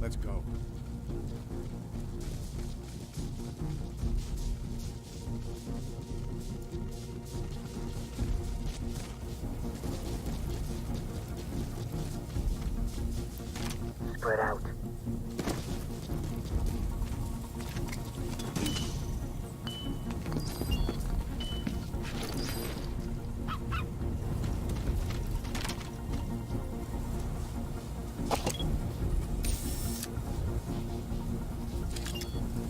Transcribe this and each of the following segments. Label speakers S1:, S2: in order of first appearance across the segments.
S1: Let's go.
S2: Spread out.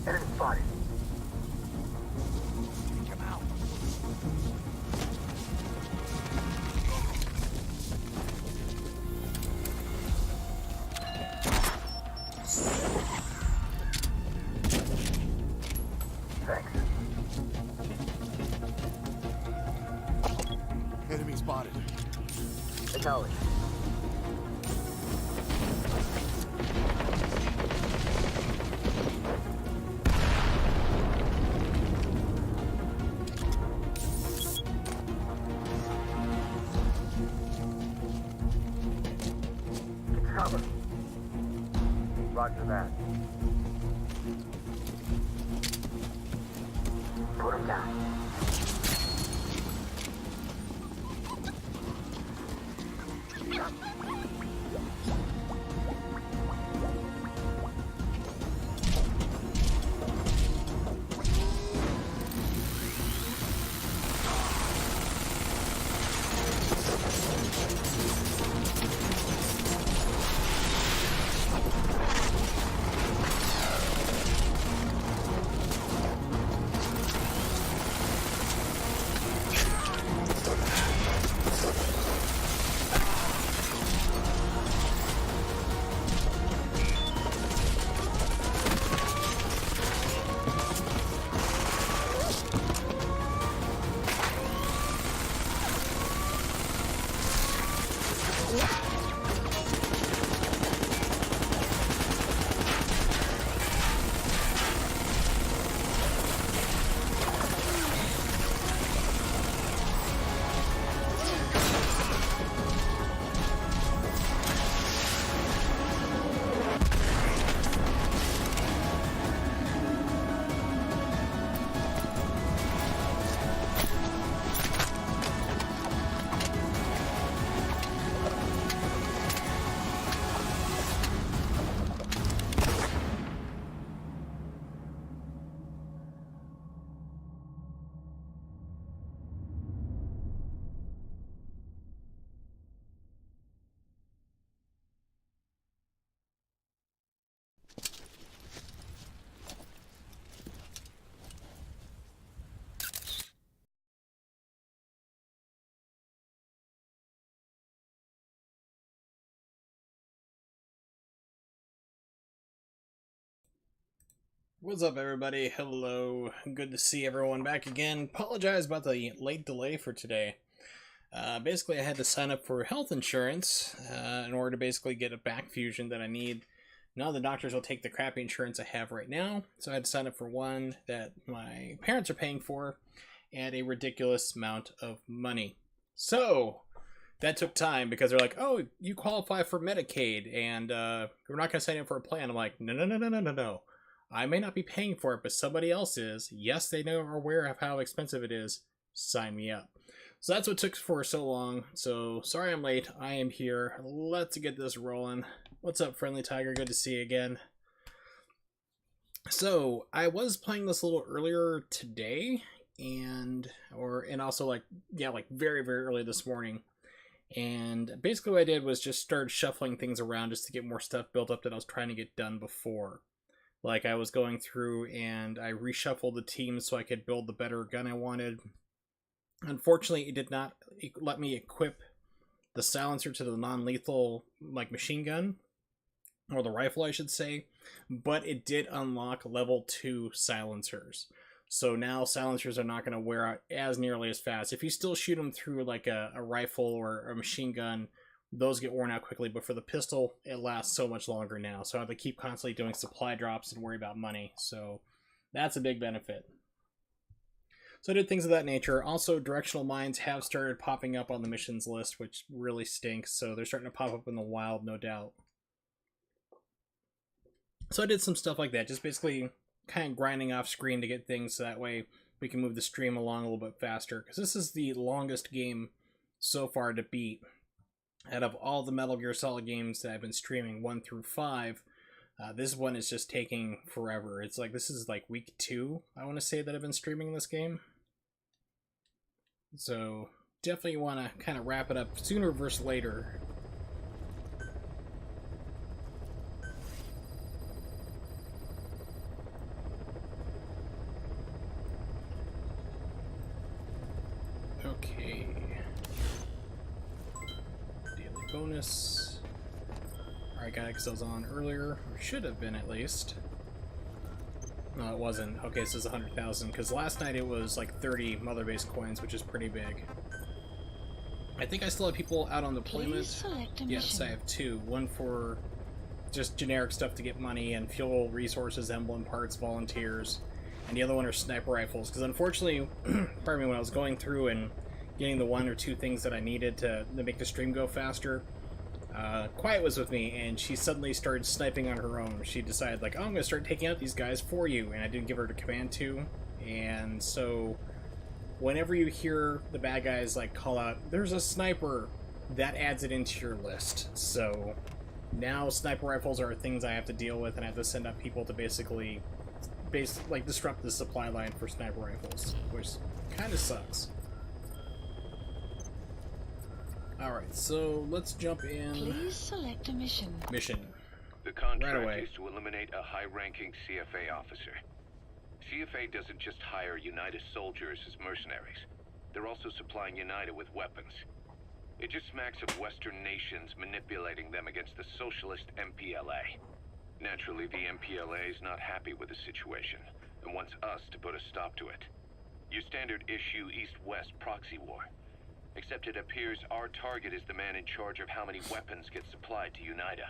S2: Enemy spotted.
S1: Come out.
S2: Thanks.
S1: Enemy spotted.
S2: Acknowledge. It's cover. Roger that. Put him down.
S3: What's up, everybody? Hello. Good to see everyone back again. Apologize about the late delay for today. Basically, I had to sign up for health insurance in order to basically get a back fusion that I need. None of the doctors will take the crappy insurance I have right now, so I had to sign up for one that my parents are paying for at a ridiculous amount of money. So, that took time because they're like, oh, you qualify for Medicaid, and we're not going to sign up for a plan. I'm like, no. I may not be paying for it, but somebody else is. Yes, they are aware of how expensive it is. Sign me up. So that's what took for so long. So sorry I'm late. I am here. Let's get this rolling. What's up, Friendly Tiger? Good to see you again. So I was playing this a little earlier today, and also like very early this morning. And basically what I did was just start shuffling things around just to get more stuff built up that I was trying to get done before. Like, I was going through and I reshuffled the teams so I could build the better gun I wanted. Unfortunately, it did not let me equip the silencer to the non-lethal machine gun, or the rifle I should say, but it did unlock level 2 silencers. So now silencers are not going to wear out as nearly as fast. If you still shoot them through like a rifle or a machine gun, those get worn out quickly, but for the pistol, it lasts so much longer now. So I have to keep constantly doing supply drops and worry about money. So that's a big benefit. So I did things of that nature. Also, directional mines have started popping up on the missions list, which really stinks. So they're starting to pop up in the wild, no doubt. So I did some stuff like that, just basically kind of grinding off screen to get things so that way we can move the stream along a little bit faster. Because this is the longest game so far to beat. Out of all the Metal Gear Solid games that I've been streaming, 1 through 5, this one is just taking forever. It's like, this is like week 2, I want to say, that I've been streaming this game. So definitely want to kind of wrap it up sooner versus later. Okay. Daily bonus. Alright, got it because I was on earlier, or should have been at least. No, it wasn't. Okay, so it's 100,000, because last night it was like 30 Mother Base coins, which is pretty big. I think I still have people out on deployment. Yes, I have 2. One for just generic stuff to get money and fuel, resources, emblem parts, volunteers. And the other one are sniper rifles, because unfortunately, pardon me, when I was going through and getting the 1 or 2 things that I needed to make the stream go faster, Quiet was with me, and she suddenly started sniping on her own. She decided, like, oh, I'm going to start taking out these guys for you, and I didn't give her the command to. And so, whenever you hear the bad guys, like, call out, there's a sniper, that adds it into your list. So, now sniper rifles are things I have to deal with, and I have to send up people to basically disrupt the supply line for sniper rifles, which kind of sucks. Alright, so let's jump in.
S1: Please select a mission.
S4: The contract
S3: Right away.
S4: is to eliminate a high-ranking CFA officer. CFA doesn't just hire United soldiers as mercenaries. They're also supplying United with weapons. It just smacks of Western nations manipulating them against the socialist MPLA. Naturally, the MPLA is not happy with the situation and wants us to put a stop to it. Your standard issue East-West proxy war. Except it appears our target is the man in charge of how many weapons get supplied to UNITA.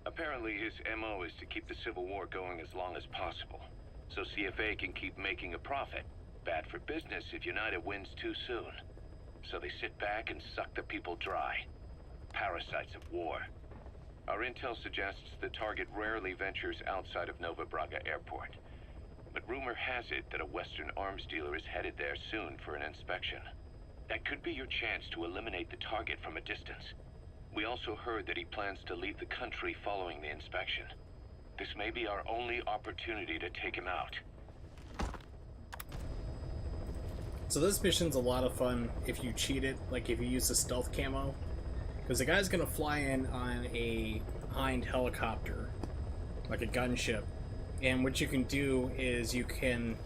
S4: Apparently his MO is to keep the Civil War going as long as possible, so CFA can keep making a profit. Bad for business if UNITA wins too soon. So they sit back and suck the people dry. Parasites of war. Our intel suggests the target rarely ventures outside of Nova Braga Airport. But rumor has it that a Western arms dealer is headed there soon for an inspection. That could be your chance to eliminate the target from a distance. We also heard that he plans to leave the country following the inspection. This may be our only opportunity to take him out.
S3: So this mission's a lot of fun if you cheat it, like if you use the stealth camo. Because the guy's gonna fly in on a Hind helicopter, like a gunship. And what you can do is you can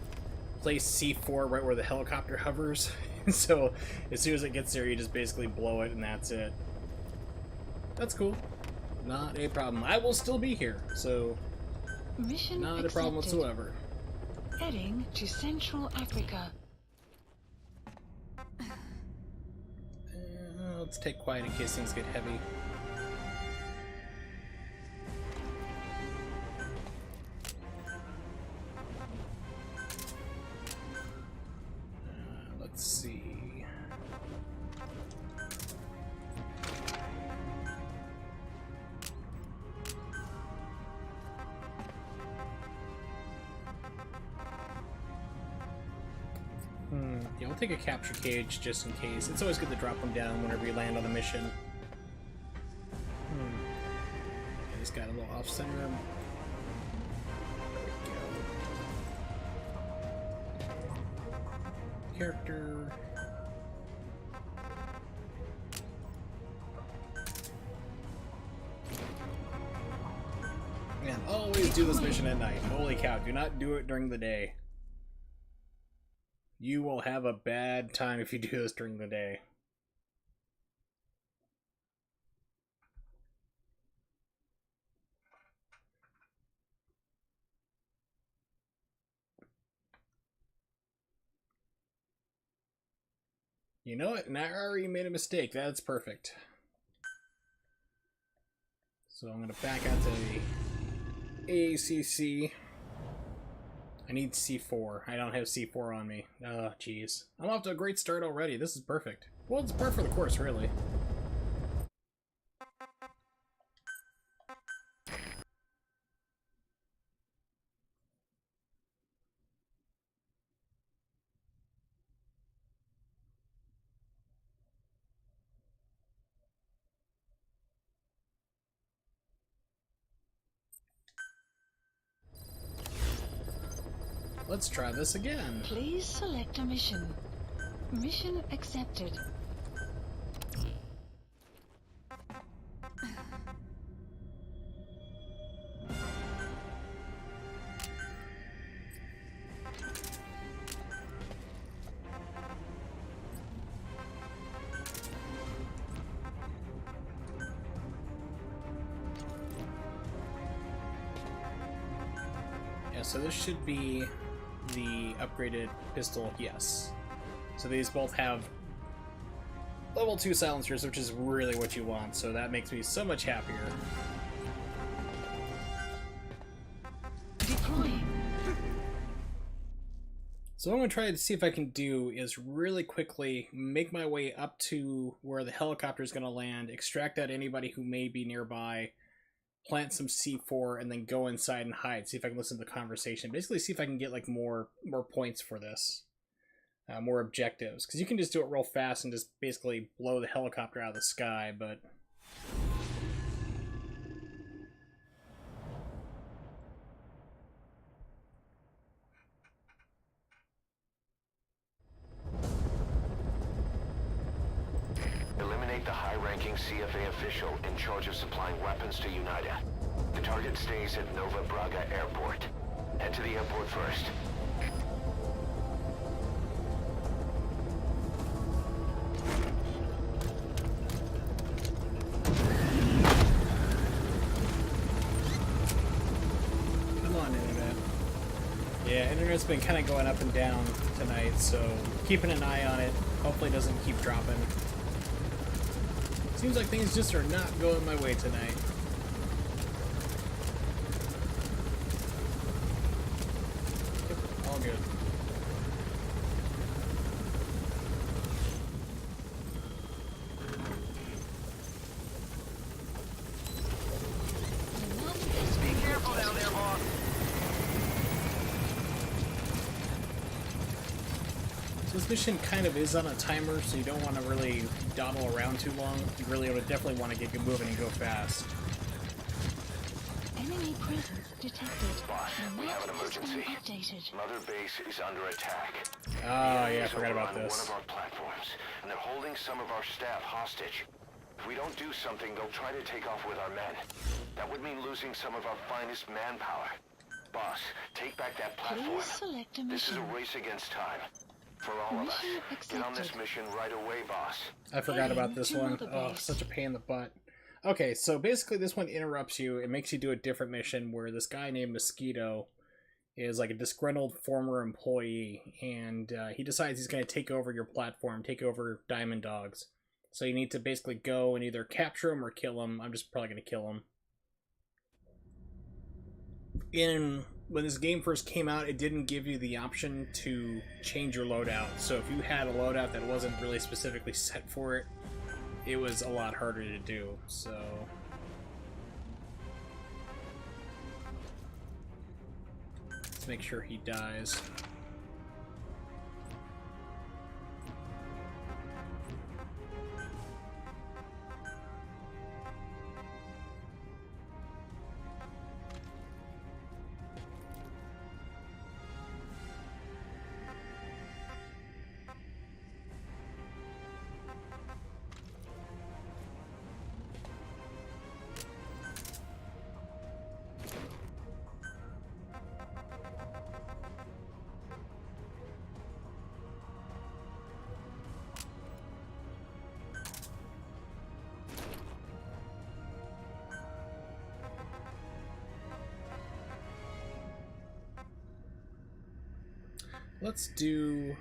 S3: place C4 right where the helicopter hovers. So as soon as it gets there, you just basically blow it and that's it. That's cool. Not a problem. I will still be here, so
S1: Mission
S3: not
S1: accepted.
S3: a problem whatsoever.
S1: Heading to Central Africa.
S3: Let's take quiet in case things get heavy. Let's see. Yeah, we'll take a capture cage just in case. It's always good to drop them down whenever you land on a mission. I just got a little off center. There we go. Character. Man, always do this mission at night. Holy cow, do not do it during the day. You will have a bad time if you do this during the day. You know what? And I already made a mistake. That's perfect. So I'm going to back out to the ACC. I need C4. I don't have C4 on me. Oh, jeez. I'm off to a great start already. This is perfect. Well, it's par for the course, really. let's try this again.
S1: Please select a mission. Mission accepted.
S3: Yeah, so this should be the upgraded pistol, yes. So these both have level 2 silencers, which is really what you want, so that makes me so much happier.
S1: Deploying.
S3: So what I'm going to try to see if I can do is really quickly make my way up to where the helicopter is going to land, extract out anybody who may be nearby, plant some C4, and then go inside and hide. See if I can listen to the conversation. Basically, see if I can get like more points for this, more objectives. Because you can just do it real fast and just basically blow the helicopter out of the sky. But
S4: Eliminate the high-ranking CFA official in charge of supplying weapons to United. The target stays at Nova Braga Airport. Head to the airport first.
S3: come on, Internet. Yeah, Internet's been kind of going up and down tonight, so keeping an eye on it. Hopefully it doesn't keep dropping. Seems like things just are not going my way tonight. Yep, all good.
S2: Be careful down there, boss.
S3: So this mission kind of is on a timer, so you don't want to really dawdle around too long. You really would definitely want to get moving and go fast.
S1: Enemy presence detected.
S4: Boss,
S1: The
S4: we have an
S1: map has been
S4: emergency.
S1: updated.
S4: Mother Base is under attack.
S3: Oh, yeah, I
S4: Enemies
S3: forgot about
S4: overrun
S3: this.
S4: one of our platforms, and they're holding some of our staff hostage. If we don't do something, they'll try to take off with our men. That would mean losing some of our finest manpower. Boss, take back that platform.
S1: Please select a
S4: This is
S1: mission.
S4: a race against time. For all of us.
S1: Mission
S4: Get on this
S1: accepted.
S4: mission right away, boss.
S3: I forgot about this
S1: to
S3: one.
S1: Mother
S3: Oh,
S1: Base.
S3: such a pain in the butt. Okay, so basically this one interrupts you. It makes you do a different mission where this guy named Mosquito is like a disgruntled former employee, and he decides he's going to take over your platform, take over Diamond Dogs. So you need to basically go and either capture him or kill him. I'm just probably going to kill him. When this game first came out, it didn't give you the option to change your loadout. So if you had a loadout that wasn't really specifically set for it, it was a lot harder to do. So let's make sure he dies. Let's do...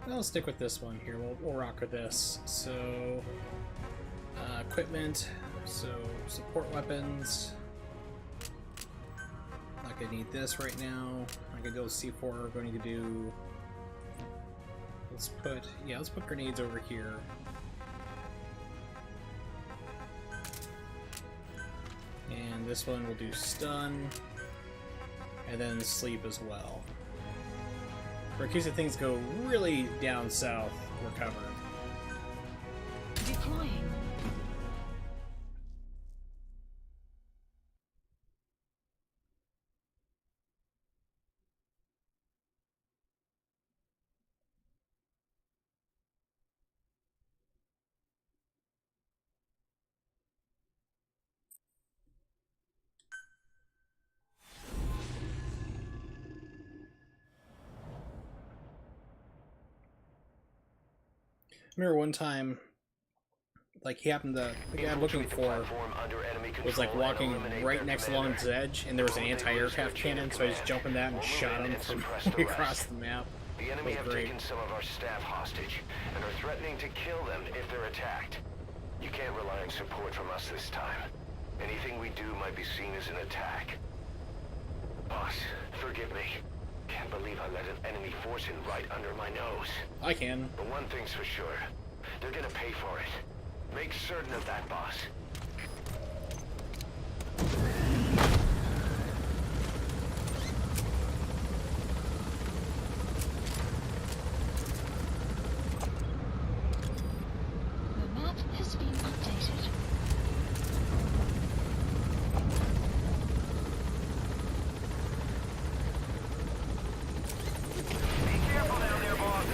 S3: I'll stick with this one here. We'll rock with this. So, equipment. So, support weapons. Not gonna need this right now. I'm gonna go with C4. We're going to do... Let's put grenades over here. And this one will do stun, and then sleep as well. For in case if things go really down south, we're covered.
S1: Deploying.
S3: remember one time, like, he happened to, the guy I'm looking for was like walking right next along its edge, and there was an anti-aircraft cannon, so I just jumped in that and shot him from across the map.
S2: The enemy
S3: It
S2: have
S3: was great.
S2: taken some of our staff hostage and are threatening to kill them if they're attacked. You can't rely on support from us this time. Anything we do might be seen as an attack. Boss, forgive me. Can't believe I let an enemy force in right under my nose.
S3: I can.
S2: But one thing's for sure. They're gonna pay for it. Make certain of that, boss.
S1: The map has been updated.
S2: Be careful down there, boss.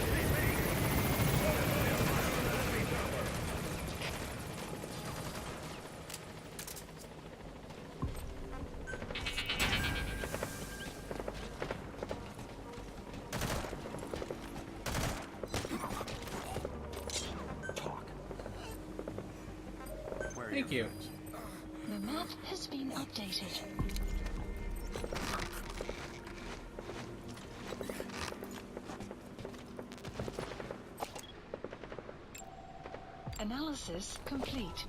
S3: Thank you.
S1: The map has been updated. Analysis complete.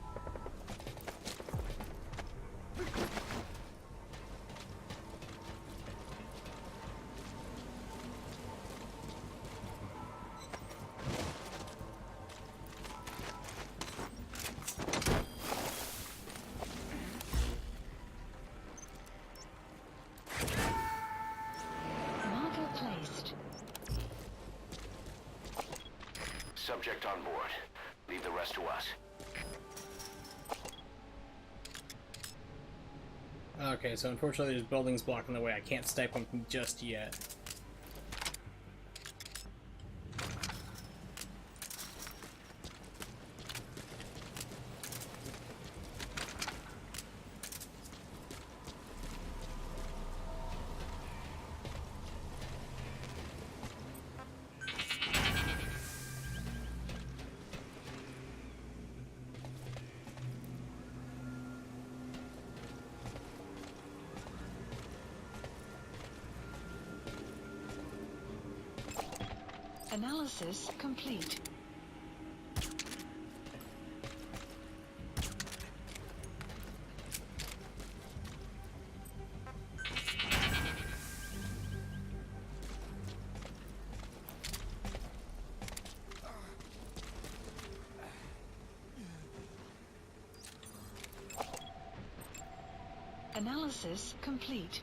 S1: Marker placed.
S2: Subject on board. Leave the rest to us.
S3: Okay, so unfortunately there's buildings blocking the way. I can't snipe them just yet.
S1: Analysis complete. Analysis complete.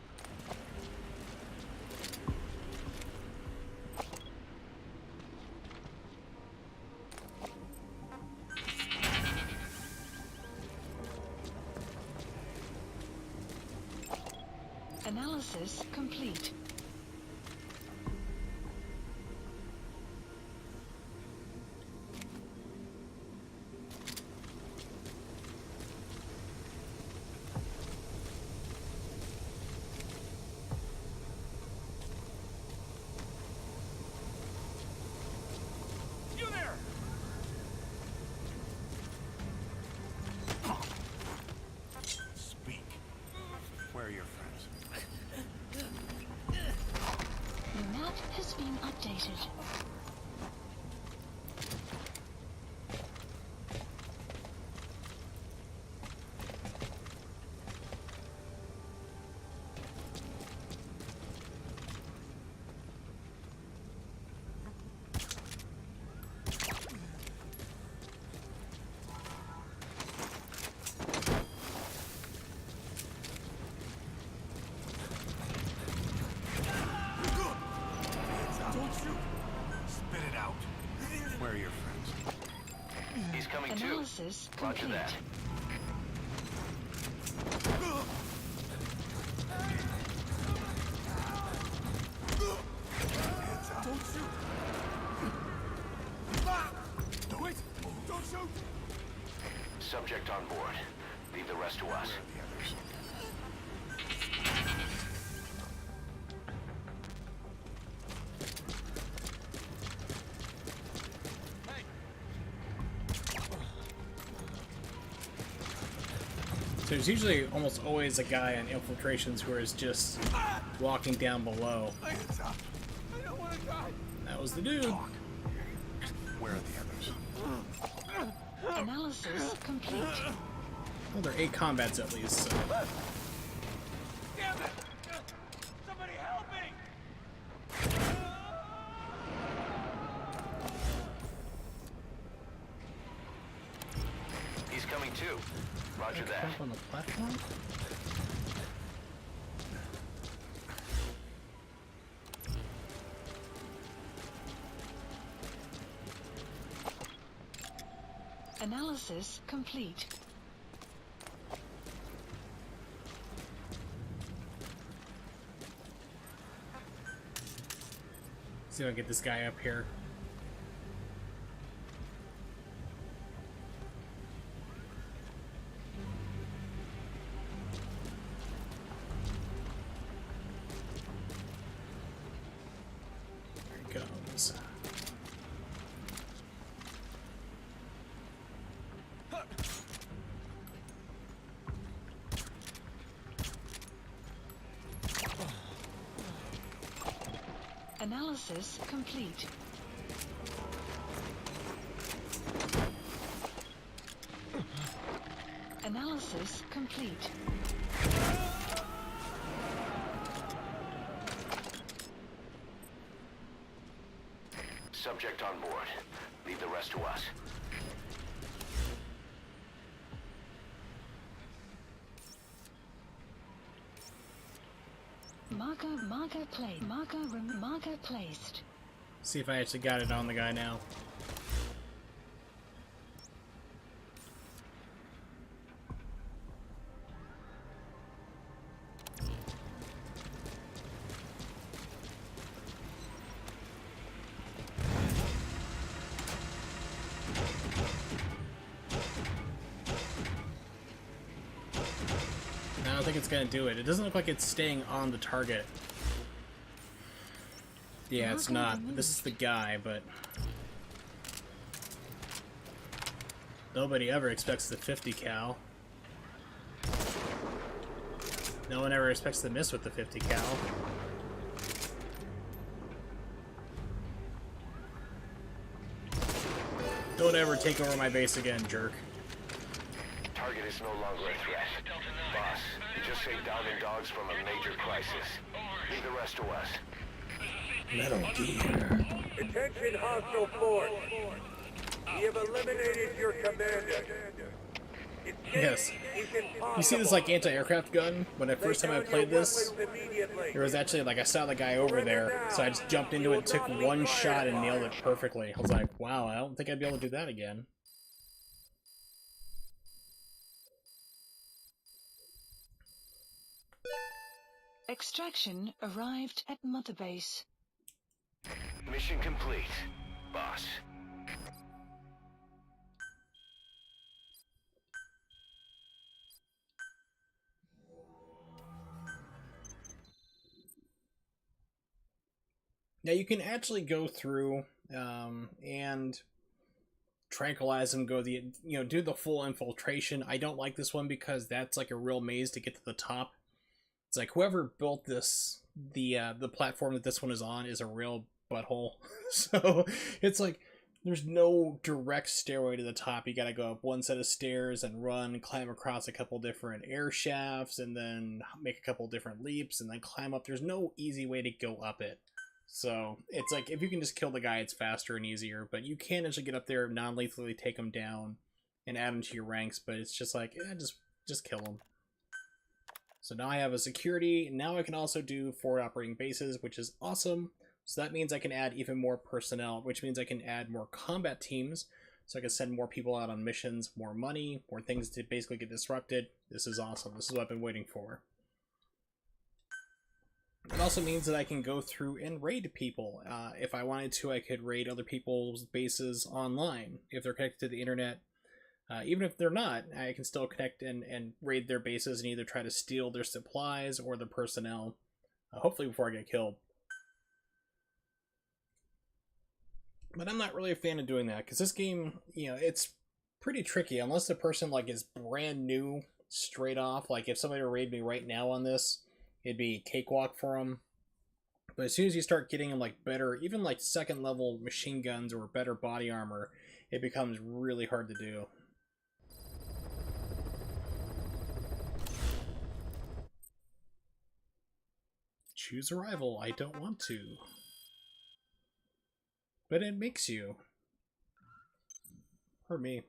S1: Analysis complete.
S2: You there! Speak. Where are your friends?
S1: The map has been updated.
S2: Don't shoot! Spit it out. Where are your friends? He's coming too.
S1: Analysis
S2: Roger
S1: complete.
S2: that. Don't shoot! Wait! Don't shoot! Subject on board. Leave the rest to us.
S3: So there's usually almost always a guy on infiltrations who is just walking down below.
S5: I don't want to die.
S3: That was the dude.
S5: Where are the others?
S1: Analysis complete.
S3: Well, there are 8 combats at least, so.
S5: Damn it! Somebody help me!
S2: He's coming too. Roger that.
S3: Up on the platform?
S1: Analysis complete.
S3: See if I can get this guy up here. There he goes.
S1: Analysis complete. Analysis complete.
S2: Subject on board. Leave the rest to us.
S1: Marker placed.
S3: See if I actually got it on the guy now. I don't think it's gonna do it. It doesn't look like it's staying on the target. Yeah, it's not. This is the guy, but nobody ever expects the 50 cal. No one ever expects to miss with the 50 cal. Don't ever take over my base again, jerk.
S2: Target is no longer a threat. Boss, you just saved Downey dogs from a major crisis. Leave the rest to us.
S3: Metal Gear.
S6: Attention hostile force. We have eliminated your commander.
S3: Yes. You see this like anti-aircraft gun? When the first time I played this, there was actually like I saw the guy over there, so I just jumped into it, took one shot, and nailed it perfectly. I was like, wow, I don't think I'd be able to do that again.
S1: Extraction arrived at Mother Base.
S2: Mission complete, boss.
S3: Now you can actually go through and tranquilize them, do the full infiltration. I don't like this one because that's like a real maze to get to the top. It's like whoever built this, the platform that this one is on is a real butthole. So it's like there's no direct stairway to the top. You gotta go up one set of stairs and run, climb across a couple different air shafts, and then make a couple different leaps, and then climb up. There's no easy way to go up it. So it's like if you can just kill the guy, it's faster and easier. But you can actually get up there, non-lethally take him down, and add him to your ranks. But it's just like, just kill him. So now I have a security. Now I can also do forward operating bases, which is awesome. So that means I can add even more personnel, which means I can add more combat teams. So I can send more people out on missions, more money, more things to basically get disrupted. This is awesome. This is what I've been waiting for. It also means that I can go through and raid people. If I wanted to, I could raid other people's bases online. If they're connected to the internet, even if they're not, I can still connect and raid their bases and either try to steal their supplies or their personnel, hopefully before I get killed. But I'm not really a fan of doing that, because this game, it's pretty tricky. Unless the person, is brand new straight off. Like, if somebody were to raid me right now on this, it'd be cakewalk for them. But as soon as you start getting them, like, better, even, like, second level machine guns or better body armor, it becomes really hard to do. Choose a rival. I don't want to. But it makes you. Or me.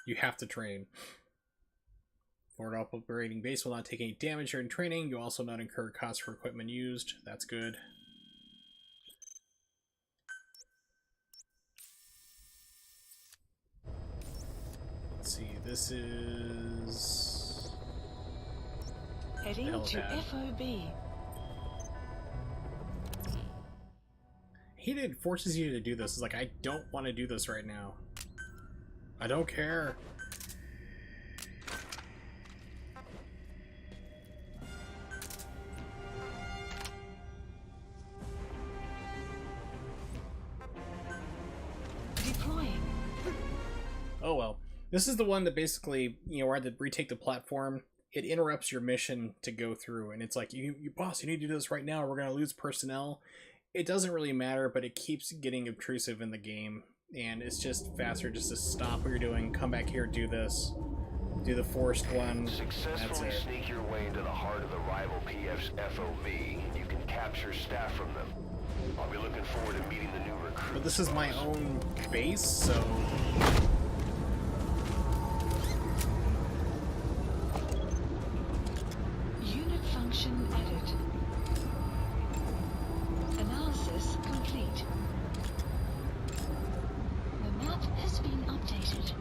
S3: You have to train. Forward operating base will not take any damage during training. You also not incur costs for equipment used. That's good. Let's see, this is...
S1: Heading to FOB.
S3: He did forces you to do this. It's like, I don't want to do this right now. I don't care.
S1: Deploying.
S3: Oh well. This is the one that basically, you know, where I had to retake the platform. It interrupts your mission to go through, and it's like, you boss, you need to do this right now, or we're gonna lose personnel. It doesn't really matter, but it keeps getting obtrusive in the game, and it's just faster just to stop what you're doing, come back here, do this, do the forced one.
S2: Successfully sneak your way into the heart of the rival PF's FOV. You can capture staff from them. I'll be looking forward to meeting the new recruits.
S3: But this is my own base, so...
S1: Unit function added. Analysis complete. The map has been updated.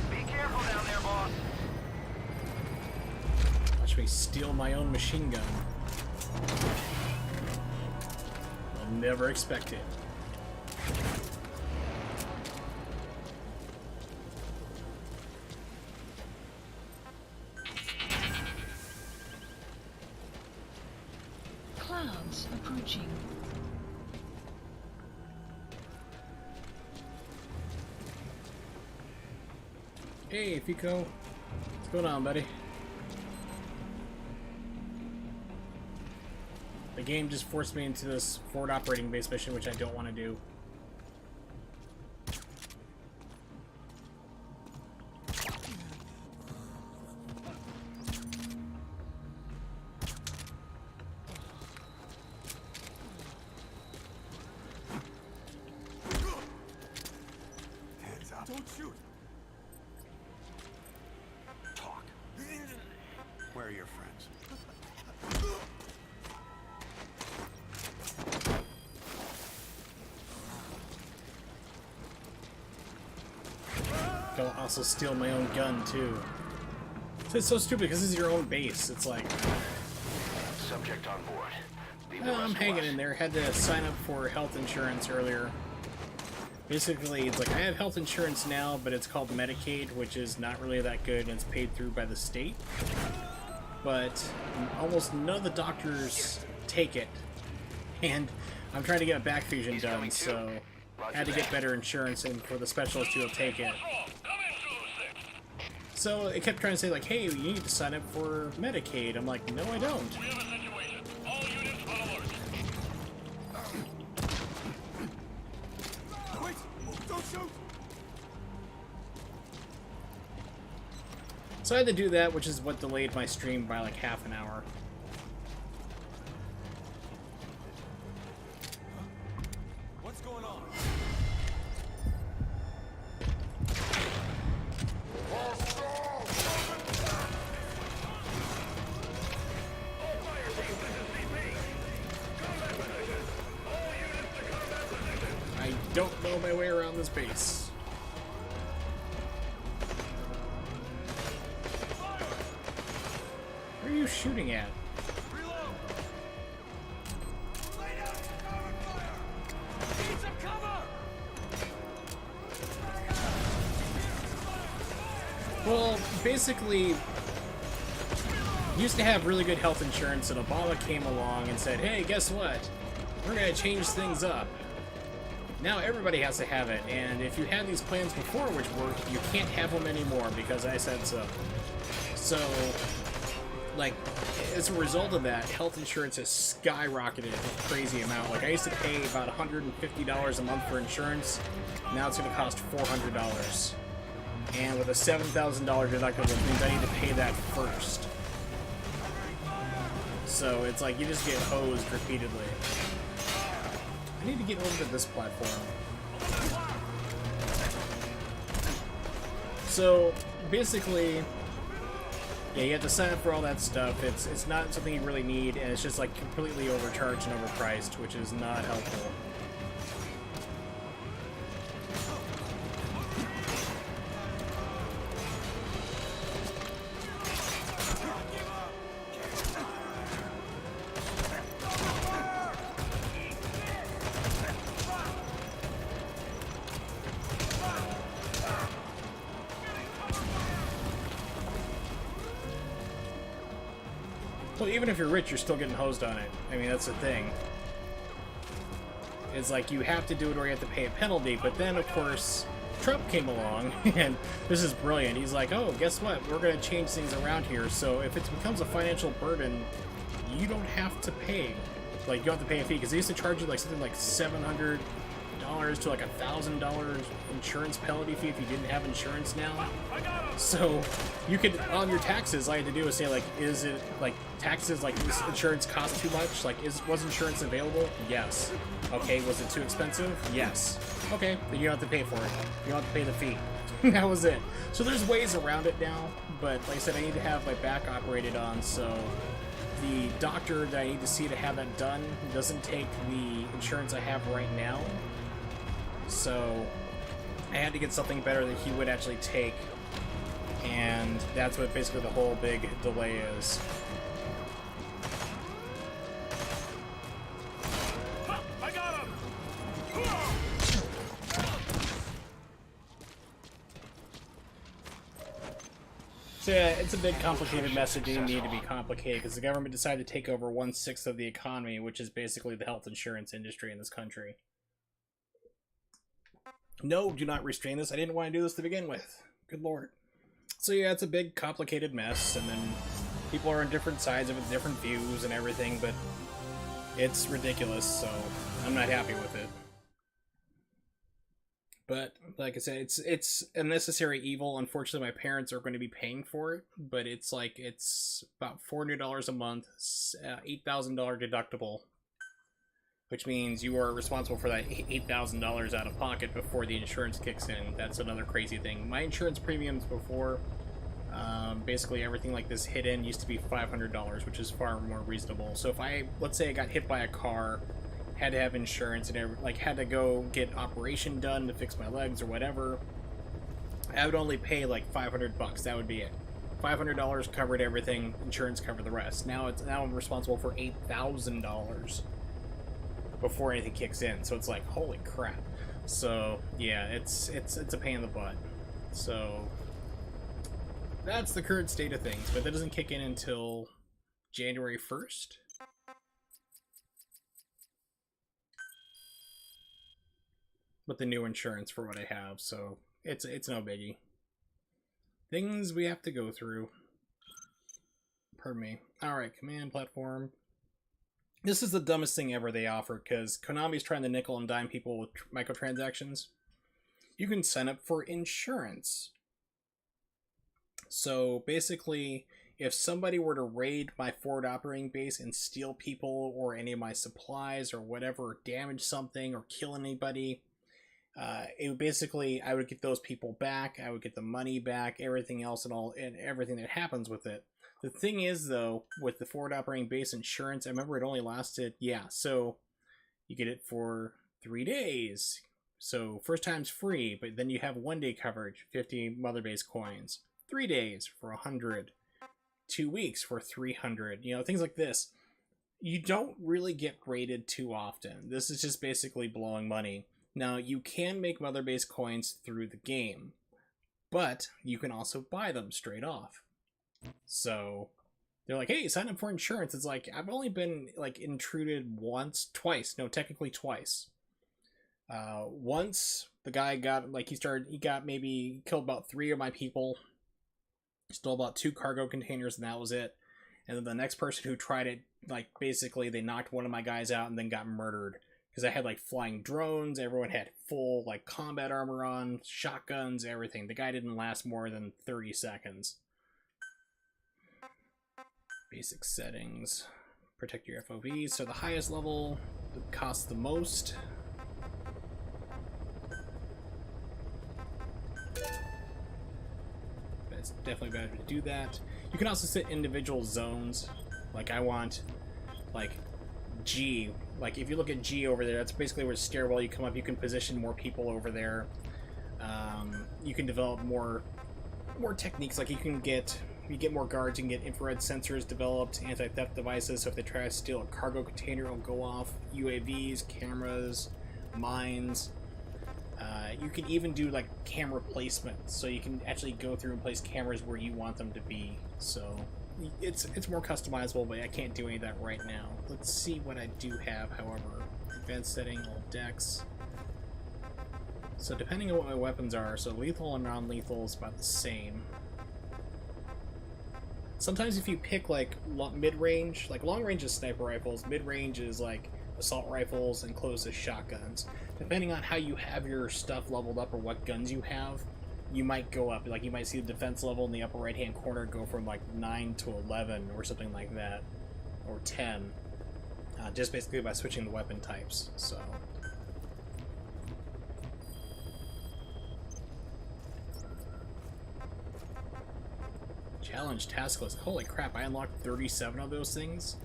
S5: Be careful down there, boss.
S3: Watch me steal my own machine gun. I'll never expect it.
S1: Clouds approaching.
S3: Hey, Fico. What's going on, buddy? The game just forced me into this forward operating base mission, which I don't want to do.
S5: Hands up. Don't shoot. Talk. Where are your friends?
S3: I'll also steal my own gun, too. It's so stupid, because this is your own base. It's like...
S2: Subject on board. Leave the
S3: I'm
S2: rest to
S3: hanging
S2: us.
S3: in there. Had to sign up for health insurance earlier. Basically, it's like, I have health insurance now, but it's called Medicaid, which is not really that good, and it's paid through by the state. But almost none of the doctors take it. And I'm trying to get a back fusion
S2: He's
S3: done,
S2: coming too.
S3: so I had to get better insurance, and for the specialist who'll take it. So it kept trying to say, like, hey, you need to sign up for Medicaid. I'm like, no, I don't.
S5: Wait! Don't shoot!
S3: So I had to do that, which is what delayed my stream by like half an hour.
S5: What's going on?
S3: I don't know my way around this base. Where are you shooting at?
S5: Reload! Lay down! Cover fire!
S3: Well, basically, used to have really good health insurance, and Obama came along and said, hey, guess what? We're going to change things up. Now everybody has to have it, and if you had these plans before which worked, you can't have them anymore because I said so. So, like, as a result of that, health insurance has skyrocketed a crazy amount. Like, I used to pay about $150 a month for insurance. Now it's going to cost $400. And with a $7,000 deductible, it means I need to pay that first. So it's like you just get hosed repeatedly. I need to get over to this platform. So basically, yeah, you have to sign up for all that stuff. It's not something you really need, and it's just like completely overcharged and overpriced, which is not helpful. Well, even if you're rich, you're still getting hosed on it. I mean, that's the thing. It's like you have to do it or you have to pay a penalty, but then, of course, Trump came along, and this is brilliant. He's like, oh, guess what? We're going to change things around here, so if it becomes a financial burden, you don't have to pay. Like, you don't have to pay a fee, because they used to charge you, like, something like $700 to, like, $1,000 insurance penalty fee if you didn't have insurance now. So, you could, on your taxes, all you had to do is say, like, is it, like, taxes, like, does insurance cost too much? Like, was insurance available? Yes. Okay, was it too expensive? Yes. Okay, then you don't have to pay for it. You don't have to pay the fee. That was it. So there's ways around it now, but like I said, I need to have my back operated on, so the doctor that I need to see to have that done doesn't take the insurance I have right now. So I had to get something better that he would actually take, and that's what basically the whole big delay is.
S5: I got him!
S3: So yeah, it's a big complicated mess that didn't need to be complicated because the government decided to take over 1/6 of the economy, which is basically the health insurance industry in this country. No, do not restrain this. I didn't want to do this to begin with. Good lord. So yeah, it's a big complicated mess, and then people are on different sides of it, different views and everything, but it's ridiculous, so I'm not happy with it. But like I said, it's a necessary evil. Unfortunately, my parents are going to be paying for it, but it's like it's about $400 a month, $8,000 deductible, which means you are responsible for that $8,000 out of pocket before the insurance kicks in. That's another crazy thing. My insurance premiums before, basically everything like this hit in used to be $500, which is far more reasonable. So if let's say I got hit by a car, had to have insurance, and like had to go get an operation done to fix my legs or whatever, I would only pay like $500. That would be it. $500 covered everything. Insurance covered the rest. Now I'm responsible for $8,000 before anything kicks in. So it's like, holy crap. So yeah, it's a pain in the butt. So that's the current state of things, but that doesn't kick in until January 1st. With the new insurance for what I have, so it's no biggie. Things we have to go through. Pardon me. Alright, command platform. This is the dumbest thing ever they offer, because Konami's trying to nickel and dime people with microtransactions. You can sign up for insurance. So basically, if somebody were to raid my forward operating base and steal people or any of my supplies or whatever, or damage something or kill anybody, it would basically, I would get those people back, I would get the money back, everything else and everything that happens with it. The thing is, though, with the forward operating base insurance, I remember it only lasted, so you get it for 3 days. So first time's free, but then you have 1 day coverage, 50 mother base coins. 3 days for 100. 2 weeks for 300. You know, things like this. You don't really get rated too often. This is just basically blowing money. Now, you can make mother base coins through the game, but you can also buy them straight off. So they're like, hey, sign up for insurance. It's like, I've only been like intruded twice. No, technically twice. Once the guy got like, he got maybe killed about 3 of my people, stole about 2 cargo containers, and that was it. And then the next person who tried it, like, basically they knocked one of my guys out and then got murdered. Because I had, like, flying drones, everyone had full, like, combat armor on, shotguns, everything. The guy didn't last more than 30 seconds. Basic settings. Protect your FOVs. So the highest level costs the most. It's definitely better to do that. You can also set individual zones. Like, I want, like, G. Like, if you look at G over there, that's basically where stairwell you come up. You can position more people over there. You can develop more techniques. Like, you get more guards, you can get infrared sensors developed, anti-theft devices, so if they try to steal a cargo container, it'll go off. UAVs, cameras, mines. You can even do, like, camera placement, so you can actually go through and place cameras where you want them to be. So it's more customizable, but I can't do any of that right now. Let's see what I do have, however. Advanced setting, all decks. So depending on what my weapons are, so lethal and non-lethal is about the same. Sometimes if you pick, like, mid-range, like, long-range is sniper rifles, mid-range is, like, assault rifles, and close is shotguns. Depending on how you have your stuff leveled up or what guns you have, you might go up. Like, you might see the defense level in the upper right-hand corner go from, like, 9 to 11 or something like that, or 10, just basically by switching the weapon types, so... Challenge task list. Holy crap, I unlocked 37 of those things?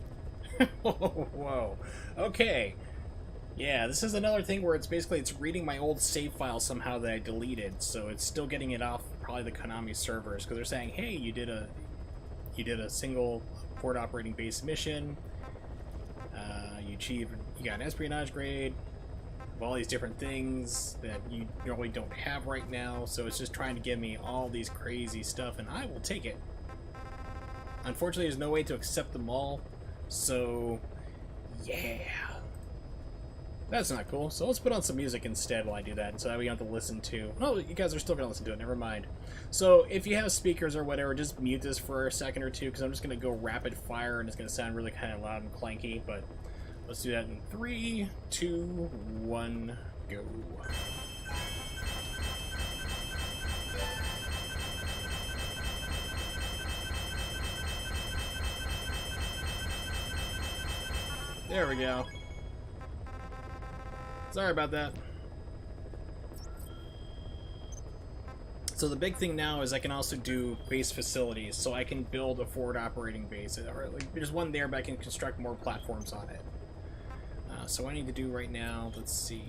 S3: Whoa. Okay. Yeah, this is another thing where it's reading my old save file somehow that I deleted, so it's still getting it off probably the Konami servers, because they're saying, hey, you did a single port operating base mission, you got an espionage grade, of all these different things that you normally don't have right now, so it's just trying to give me all these crazy stuff, and I will take it. Unfortunately, there's no way to accept them all, so yeah. That's not cool, so let's put on some music instead while I do that, so that we don't have to listen to... Oh, you guys are still going to listen to it, never mind. So, if you have speakers or whatever, just mute this for a second or two, because I'm just going to go rapid fire, and it's going to sound really kind of loud and clanky, but let's do that in 3, 2, 1, go. There we go. Sorry about that. So the big thing now is I can also do base facilities, so I can build a forward operating base. Or, like, there's one there, but I can construct more platforms on it. So what I need to do right now, let's see.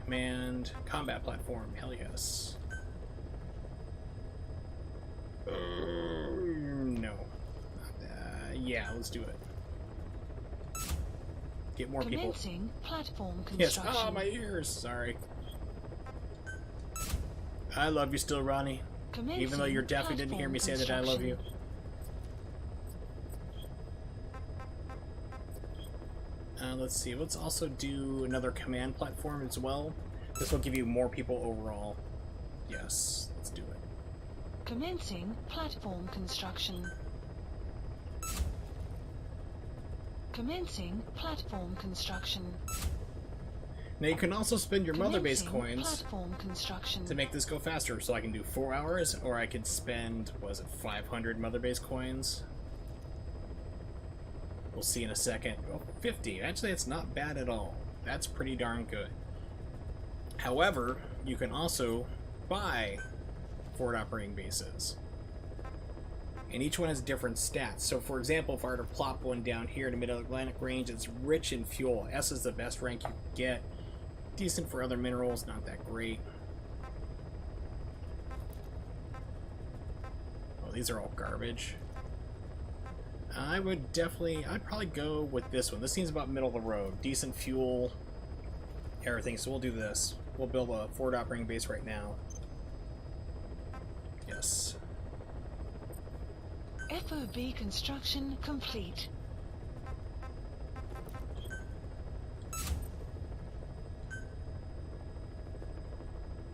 S3: Command, combat platform, hell yes. No. Yeah, let's do it. Get more people.
S1: Commencing platform
S3: Yes.
S1: construction.
S3: Oh, my ears. Sorry. I love you still, Ronnie.
S1: Commencing
S3: Even though you definitely didn't hear me say that I love you. Let's see. Let's also do another command platform as well. This will give you more people overall. Yes. Let's do it.
S1: Commencing platform construction. Commencing platform construction.
S3: Now you can also spend your mother base
S1: Commencing
S3: coins
S1: platform construction.
S3: to make this go faster. So I can do 4 hours, or I could spend, what is it, 500 mother base coins? We'll see in a second. Oh, 50. Actually, it's not bad at all. That's pretty darn good. However, you can also buy forward operating bases. And each one has different stats. So for example, if I were to plop one down here in the Mid-Atlantic range, it's rich in fuel. S is the best rank you can get. Decent for other minerals, not that great. Oh, these are all garbage. I'd probably go with this one. This seems about middle of the road. Decent fuel, everything. So we'll do this. We'll build a forward operating base right now. Yes.
S1: FOB construction complete.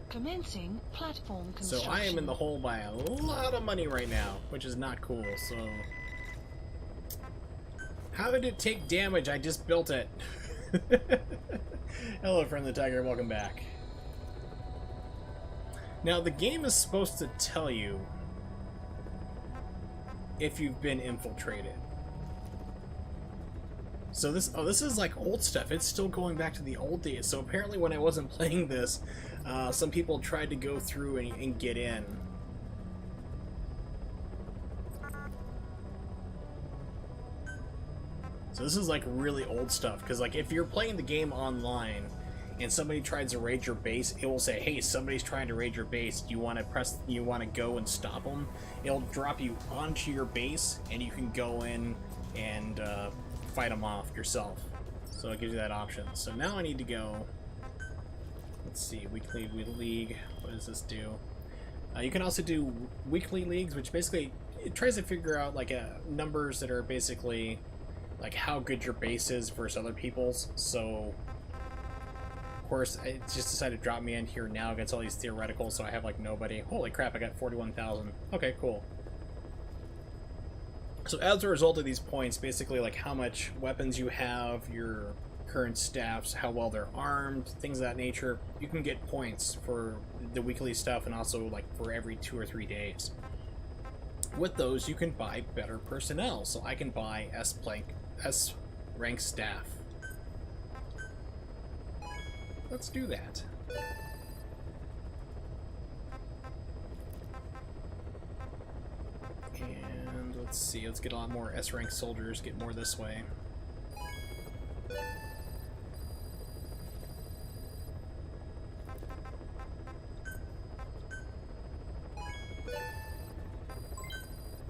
S1: Commencing platform construction.
S3: So I am in the hole by a lot of money right now, which is not cool, so... How did it take damage? I just built it. Hello, friend the tiger, welcome back. Now, the game is supposed to tell you if you've been infiltrated. So this is like old stuff. It's still going back to the old days. So apparently when I wasn't playing this, some people tried to go through and get in. So this is like really old stuff, because like if you're playing the game online and somebody tries to raid your base, it will say, hey, somebody's trying to raid your base. Do you want to go and stop them? It'll drop you onto your base, and you can go in and fight them off yourself. So it gives you that option. So now I need to go, let's see, weekly league. What does this do? You can also do weekly leagues, which basically it tries to figure out like numbers that are basically like how good your base is versus other people's. So of course, it just decided to drop me in here now against all these theoreticals, so I have like nobody. Holy crap, I got 41,000. Okay, cool. So as a result of these points, basically like how much weapons you have, your current staffs, how well they're armed, things of that nature, you can get points for the weekly stuff and also like for every 2 or 3 days. With those, you can buy better personnel. So I can buy S rank staff. Let's do that. And let's see, let's get a lot more S rank soldiers, get more this way.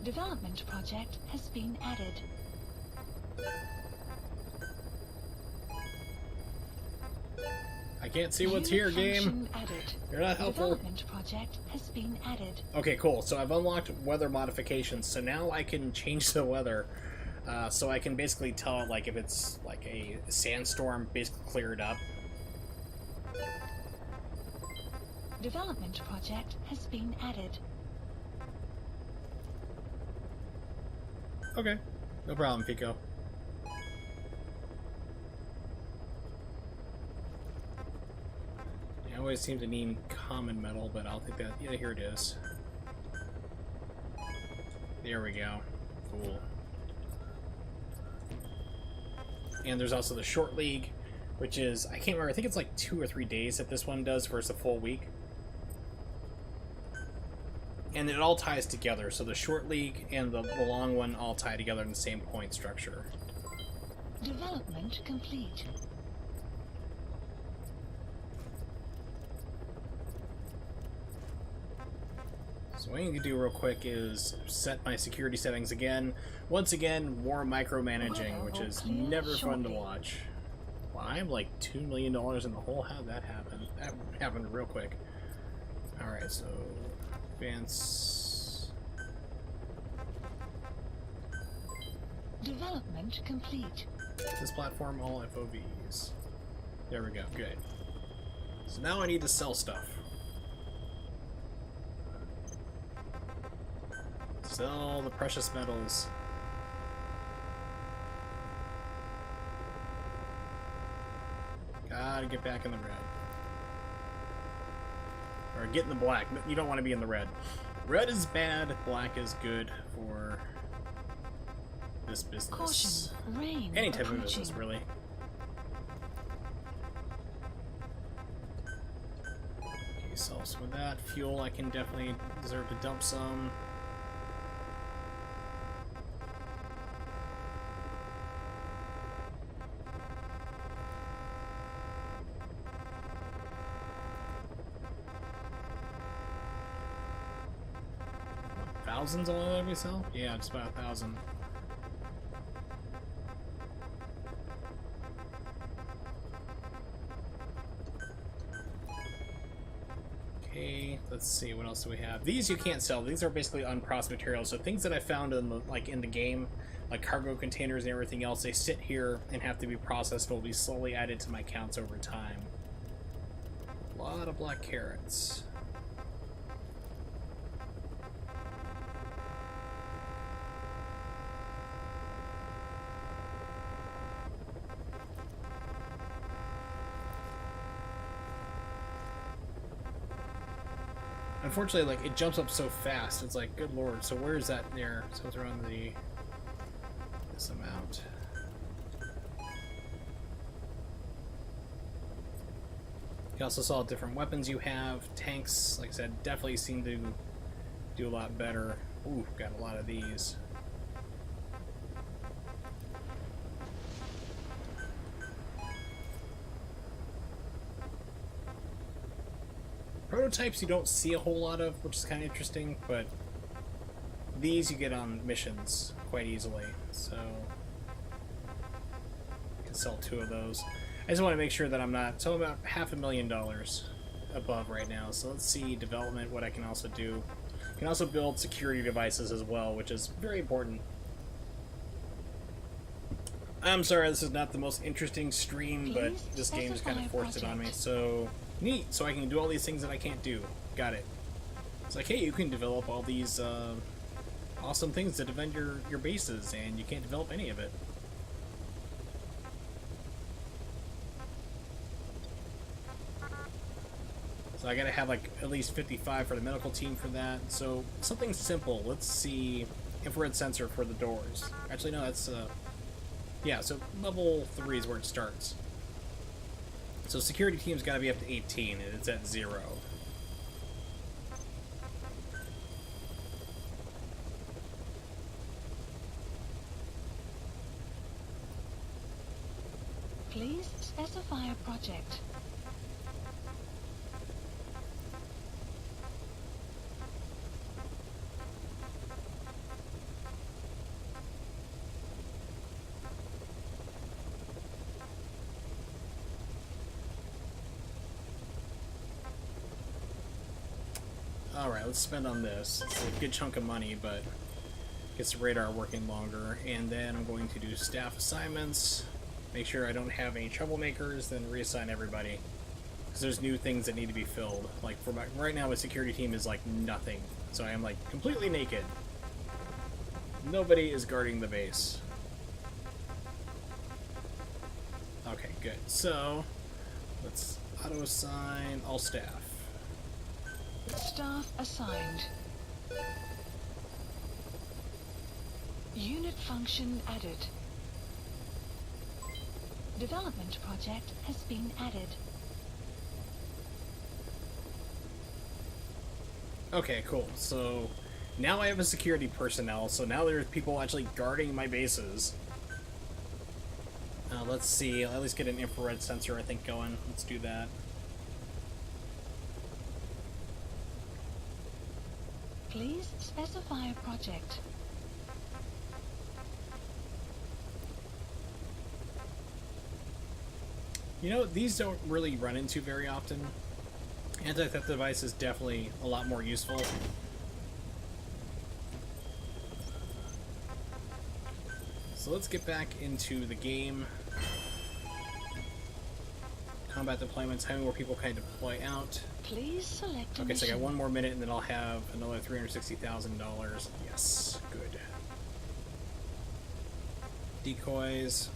S1: Development project has been added.
S3: I can't see what's here, game.
S1: Added.
S3: You're not helpful.
S1: Development project has been added.
S3: Okay, cool. So I've unlocked weather modifications, so now I can change the weather. So I can basically tell it, like, if it's like a sandstorm, basically clear it up.
S1: Development project has been added.
S3: Okay, no problem, Pico. I always seem to need common metal, but I'll take that. Yeah, here it is. There we go. Cool. And there's also the short league, which is, I can't remember, I think it's like 2 or 3 days that this one does versus a full week. And it all ties together, so the short league and the long one all tie together in the same point structure.
S1: Development complete.
S3: So what I need to do real quick is set my security settings again. Once again, more micromanaging, which is never fun to watch. Well, I have like $2 million in the hole. How did that happen? That happened real quick. Alright, so advance.
S1: Development complete.
S3: This platform, all FOVs. There we go, good. So now I need to sell stuff. Sell the precious metals. Gotta get back in the red. Or get in the black. You don't want to be in the red. Red is bad, black is good for this business.
S1: Caution, rain
S3: Any type
S1: approaching.
S3: of business, really. Okay, so with that fuel, I can definitely deserve to dump some. Thousands all that we sell? Yeah, just about 1,000. Okay, let's see, what else do we have? These you can't sell. These are basically unprocessed materials. So things that I found in the in the game, like cargo containers and everything else, they sit here and have to be processed. Will be slowly added to my counts over time. A lot of black carrots. Unfortunately, like, it jumps up so fast. It's like, good lord. So where is that there? So it's around this amount. You also saw different weapons you have. Tanks, like I said, definitely seem to do a lot better. Ooh, got a lot of these. Prototypes you don't see a whole lot of, which is kind of interesting, but these you get on missions quite easily, so you can sell 2 of those. I just want to make sure that I'm not, so I'm about $500,000 above right now, so let's see development, what I can also do. I can also build security devices as well, which is very important. I'm sorry, this is not the most interesting stream, but this game just kind of forced it on me, so... Neat, so I can do all these things that I can't do. Got it. It's like, hey, you can develop all these awesome things to defend your bases, and you can't develop any of it. So I gotta have like at least 55 for the medical team for that. So something simple. Let's see, infrared sensor for the doors. Actually, no, that's yeah. So level 3 is where it starts. So security team's got to be up to 18, and it's at 0.
S1: Please specify a project.
S3: Alright, let's spend on this. It's a good chunk of money, but gets the radar working longer. And then I'm going to do staff assignments. Make sure I don't have any troublemakers, then reassign everybody. Because there's new things that need to be filled. Like, for right now, my security team is like nothing. So I am like completely naked. Nobody is guarding the base. Okay, good. So, let's auto-assign all staff.
S1: Staff assigned. Unit function added. Development project has been added.
S3: Okay, cool. So now I have a security personnel, so now there's people actually guarding my bases. Let's see, I'll at least get an infrared sensor, I think, going. Let's do that.
S1: Please specify a project.
S3: You know, these don't really run into very often. Anti-theft device is definitely a lot more useful. So let's get back into the game. Combat deployments, having more people kind of deploy out.
S1: Please select a
S3: Okay, so I got
S1: mission.
S3: 1 more minute and then I'll have another $360,000. Yes, good. Decoys,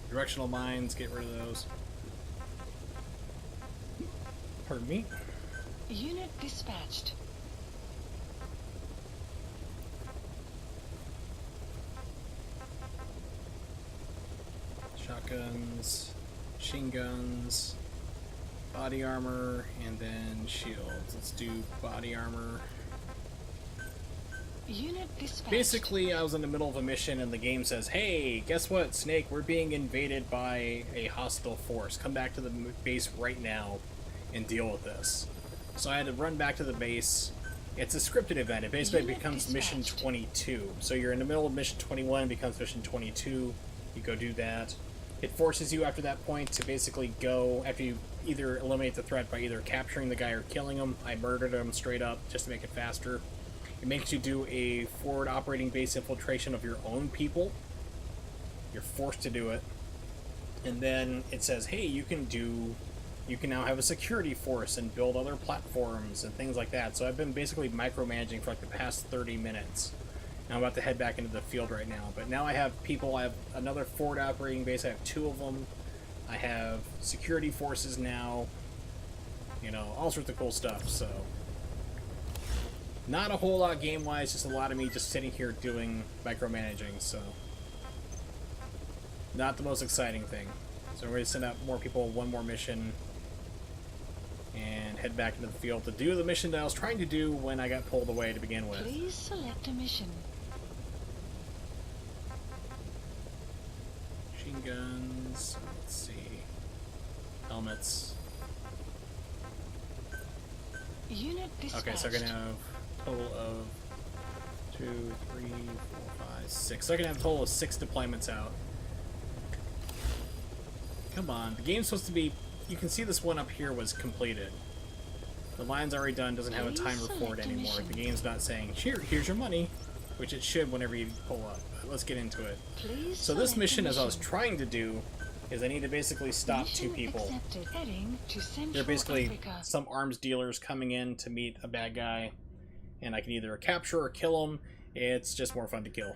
S3: directional mines, get rid of those. Pardon me.
S1: Unit dispatched.
S3: Shotguns, machine guns, body armor, and then shields. Let's do body armor.
S1: Unit dispatched.
S3: Basically, I was in the middle of a mission and the game says, hey, guess what, Snake? We're being invaded by a hostile force. Come back to the base right now and deal with this. So I had to run back to the base. It's a scripted event. It basically
S1: Unit
S3: becomes mission
S1: dispatched.
S3: 22. So you're in the middle of mission 21, it becomes mission 22. You go do that. It forces you after that point to basically go, after you either eliminate the threat by either capturing the guy or killing him. I murdered him straight up just to make it faster. It makes you do a forward operating base infiltration of your own people. You're forced to do it. And then it says, hey, you can now have a security force and build other platforms and things like that. So I've been basically micromanaging for like the past 30 minutes. I'm about to head back into the field right now, but now I have people. I have another forward operating base. I have 2 of them. I have security forces now. You know, all sorts of cool stuff. So, not a whole lot game-wise, just a lot of me just sitting here doing micromanaging. So, not the most exciting thing. So we're going to send out more people, one more mission, and head back into the field to do the mission that I was trying to do when I got pulled away to begin with.
S1: Please select a mission.
S3: Machine guns, let's see, helmets.
S1: Unit dispatched.
S3: Okay, so I'm gonna have a total of 2, 3, 4, 5, 6. So I can have a total of 6 deployments out. Come on, the game's supposed to be. You can see this one up here was completed. The line's already done, doesn't have a timer for it anymore. The game's not saying, here's your money, which it should whenever you pull up. But let's get into it.
S1: Please
S3: So this
S1: select a
S3: mission, as I was trying to do, is I need to basically stop
S1: Mission
S3: 2 people.
S1: accepted. Heading to Central
S3: They're basically
S1: Africa.
S3: some arms dealers coming in to meet a bad guy, and I can either capture or kill him. It's just more fun to kill.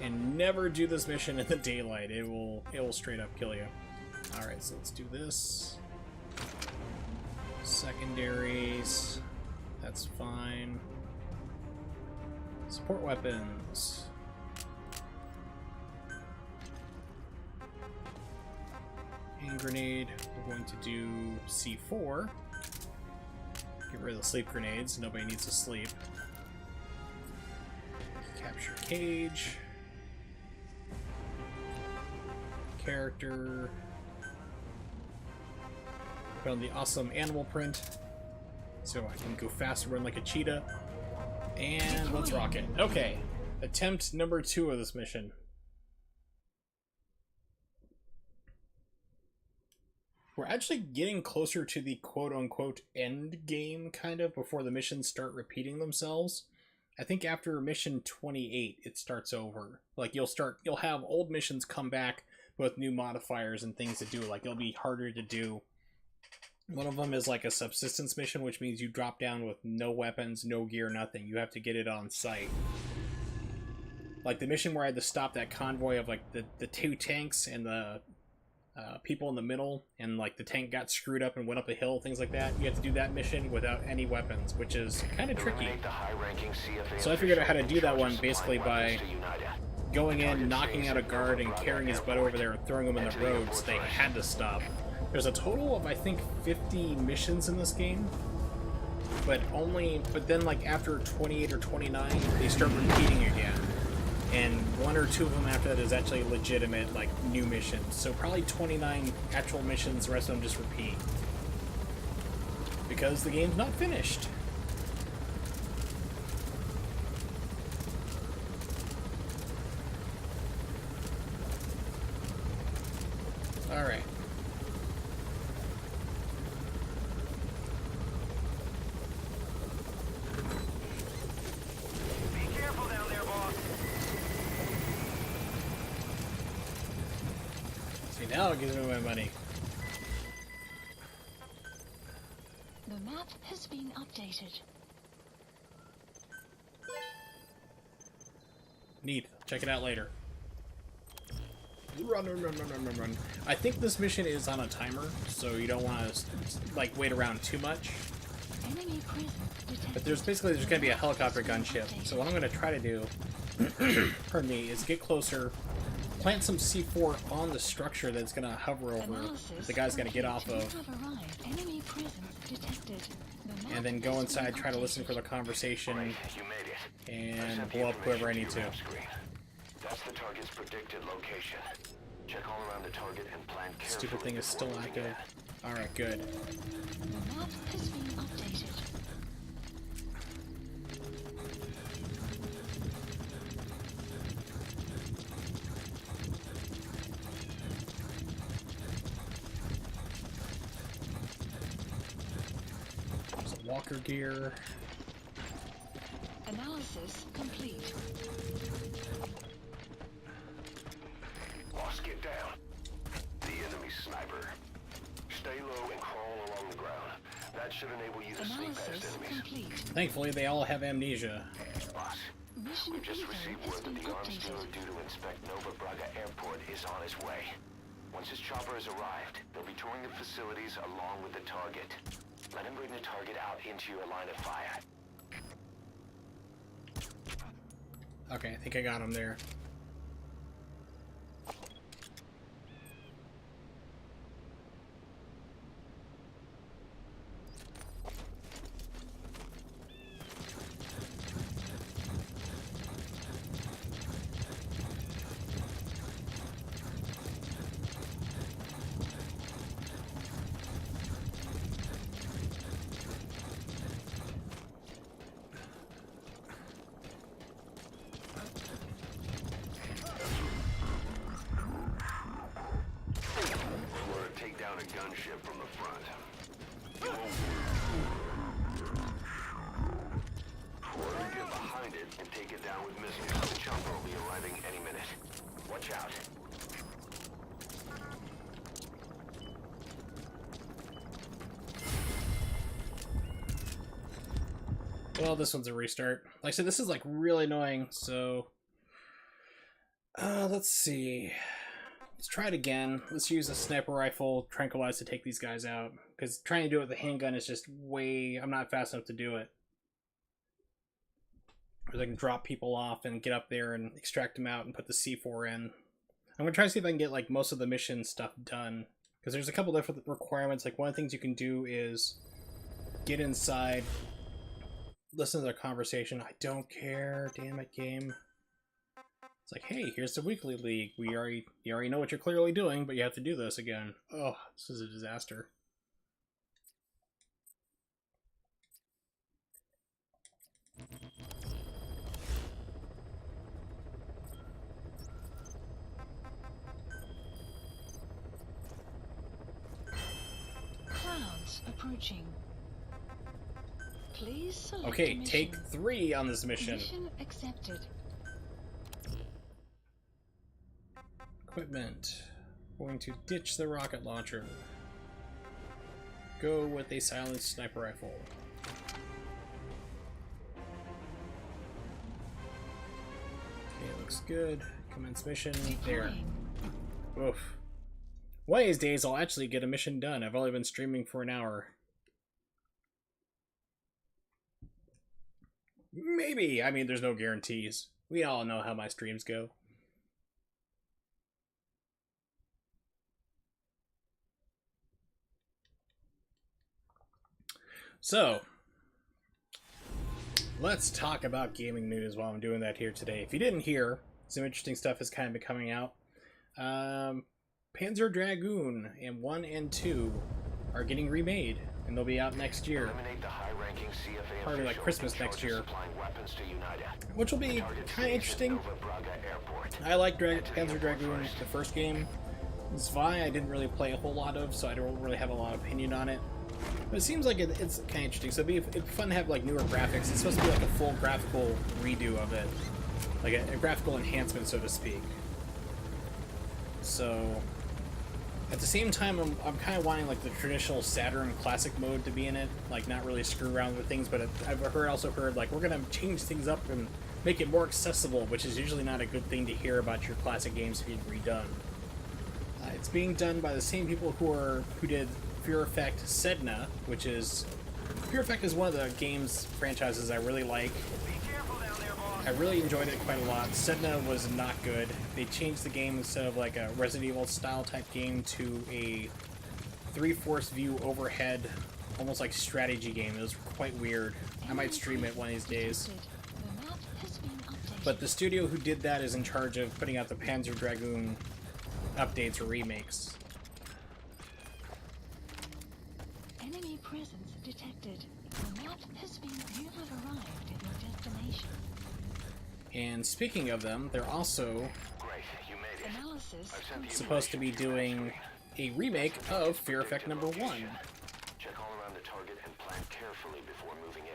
S3: And never do this mission in the daylight. It will straight up kill you. Alright, so let's do this. Secondaries. That's fine. Support weapons. Hand grenade. We're going to do C4. Get rid of the sleep grenades. Nobody needs to sleep. Capture cage. Character. Put on the awesome animal print so I can go fast and run like a cheetah. And let's rock it. Okay, attempt number 2 of this mission. We're actually getting closer to the quote-unquote end game, kind of, before the missions start repeating themselves. I think after mission 28, it starts over. Like, you'll have old missions come back with new modifiers and things to do. Like, it'll be harder to do. One of them is like a subsistence mission, which means you drop down with no weapons, no gear, nothing. You have to get it on site. Like the mission where I had to stop that convoy of like the 2 tanks and the people in the middle, and like the tank got screwed up and went up a hill, things like that. You have to do that mission without any weapons, which is kind of tricky. So I figured out how to do that one basically by going in, knocking out a guard, and carrying his butt over there and throwing him in the road, so they had to stop. There's a total of, I think, 50 missions in this game, but then like after 28 or 29, they start repeating again. And 1 or 2 of them after that is actually legitimate, like, new missions. So probably 29 actual missions, the rest of them just repeat. Because the game's not finished. Alright. Now it gives me my money.
S1: The map has been updated.
S3: Neat. Check it out later. Run, run, run, run, run, run, run. I think this mission is on a timer, so you don't want to like wait around too much.
S1: Enemy prison detected.
S3: But there's going to be a helicopter gunship. So what I'm going to try to do, pardon me, is get closer. Plant some C4 on the structure that's going to hover over, the guy's going to get off of,
S1: Enemy prison detected.
S3: and then go inside, try to listen for the conversation, and blow up whoever I need to.
S2: That's the target's predicted location. Check all around the target and plan carefully.
S3: Stupid thing is still active. Alright, good.
S1: The map has been updated.
S3: walker gear.
S1: Analysis complete.
S2: Boss, get down. The enemy sniper. Stay low and crawl along the ground. That should enable you to sneak past
S1: Analysis
S2: enemies.
S1: complete.
S3: Thankfully, they all have amnesia.
S2: Boss,
S1: Mission
S2: we've just
S1: info
S2: received
S1: has
S2: word that
S1: been
S2: the arms dealer
S1: updated.
S2: due to inspect Nova Braga Airport is on his way. Once his chopper has arrived, they'll be touring the facilities along with the target. Let him bring the target out into your line of fire.
S3: Okay, I think I got him there.
S2: Flora, take down a gunship from the front. Flora, get behind it and take it down with missiles. The chopper will be arriving any minute. Watch out.
S3: Well, this one's a restart. Like I said, this is like really annoying, so... let's see. Let's try it again. Let's use a sniper rifle, tranquilize to take these guys out. Because trying to do it with a handgun is just way... I'm not fast enough to do it. Because I can drop people off and get up there and extract them out and put the C4 in. I'm going to try to see if I can get like most of the mission stuff done. Because there's a couple different requirements. Like one of the things you can do is get inside, listen to their conversation. I don't care, damn it, game. It's like, hey, here's the weekly league. You already know what you're clearly doing, but you have to do this again. Oh, this is a disaster.
S1: Clouds approaching. Please select a
S3: Okay,
S1: mission.
S3: take 3 on this mission.
S1: Mission accepted.
S3: Equipment. Going to ditch the rocket launcher. Go with a silenced sniper rifle. Okay, looks good. Commence mission. There.
S1: Deploying.
S3: Oof. One of these days I'll actually get a mission done. I've only been streaming for an hour. Maybe. I mean, there's no guarantees. We all know how my streams go. So, let's talk about gaming news while I'm doing that here today. If you didn't hear, some interesting stuff has kind of been coming out. Panzer Dragoon and 1 and 2 are getting remade, and they'll be out next year.
S2: Eliminate the high-ranking CFA
S3: Probably like
S2: official
S3: Christmas
S2: in
S3: next
S2: charge of
S3: year.
S2: supplying weapons to United.
S3: Which will be
S2: Target
S3: kind of
S2: stays at
S3: interesting.
S2: Nova Braga Airport.
S3: I like
S2: Head to the
S3: Panzer
S2: airport
S3: Dragoon,
S2: first.
S3: the first game. Zwei I didn't really play a whole lot of, so I don't really have a lot of opinion on it. But it seems like it's kind of interesting. So it'd be fun to have like newer graphics. It's supposed to be like a full graphical redo of it, like a graphical enhancement, so to speak. So at the same time, I'm kind of wanting like the traditional Saturn classic mode to be in it, like not really screw around with things. But I've also heard like we're gonna change things up and make it more accessible, which is usually not a good thing to hear about your classic games being redone. It's being done by the same people who did Fear Effect Sedna, which is... Fear Effect is one of the games franchises I really like. I really enjoyed it quite a lot. Sedna was not good. They changed the game instead of like a Resident Evil style type game to a 3/4 view overhead, almost like strategy game. It was quite weird. I might stream it one of these days.
S1: The map has been updated.
S3: But the studio who did that is in charge of putting out the Panzer Dragoon updates or remakes.
S1: Enemy presence detected. The map has been. You have arrived at your destination.
S3: And speaking of them, they're also
S2: Great, you made it.
S1: Analysis
S2: I've sent the
S3: supposed to be doing a remake of Fear Effect number 1.
S2: Check all around the target and plant carefully before moving in.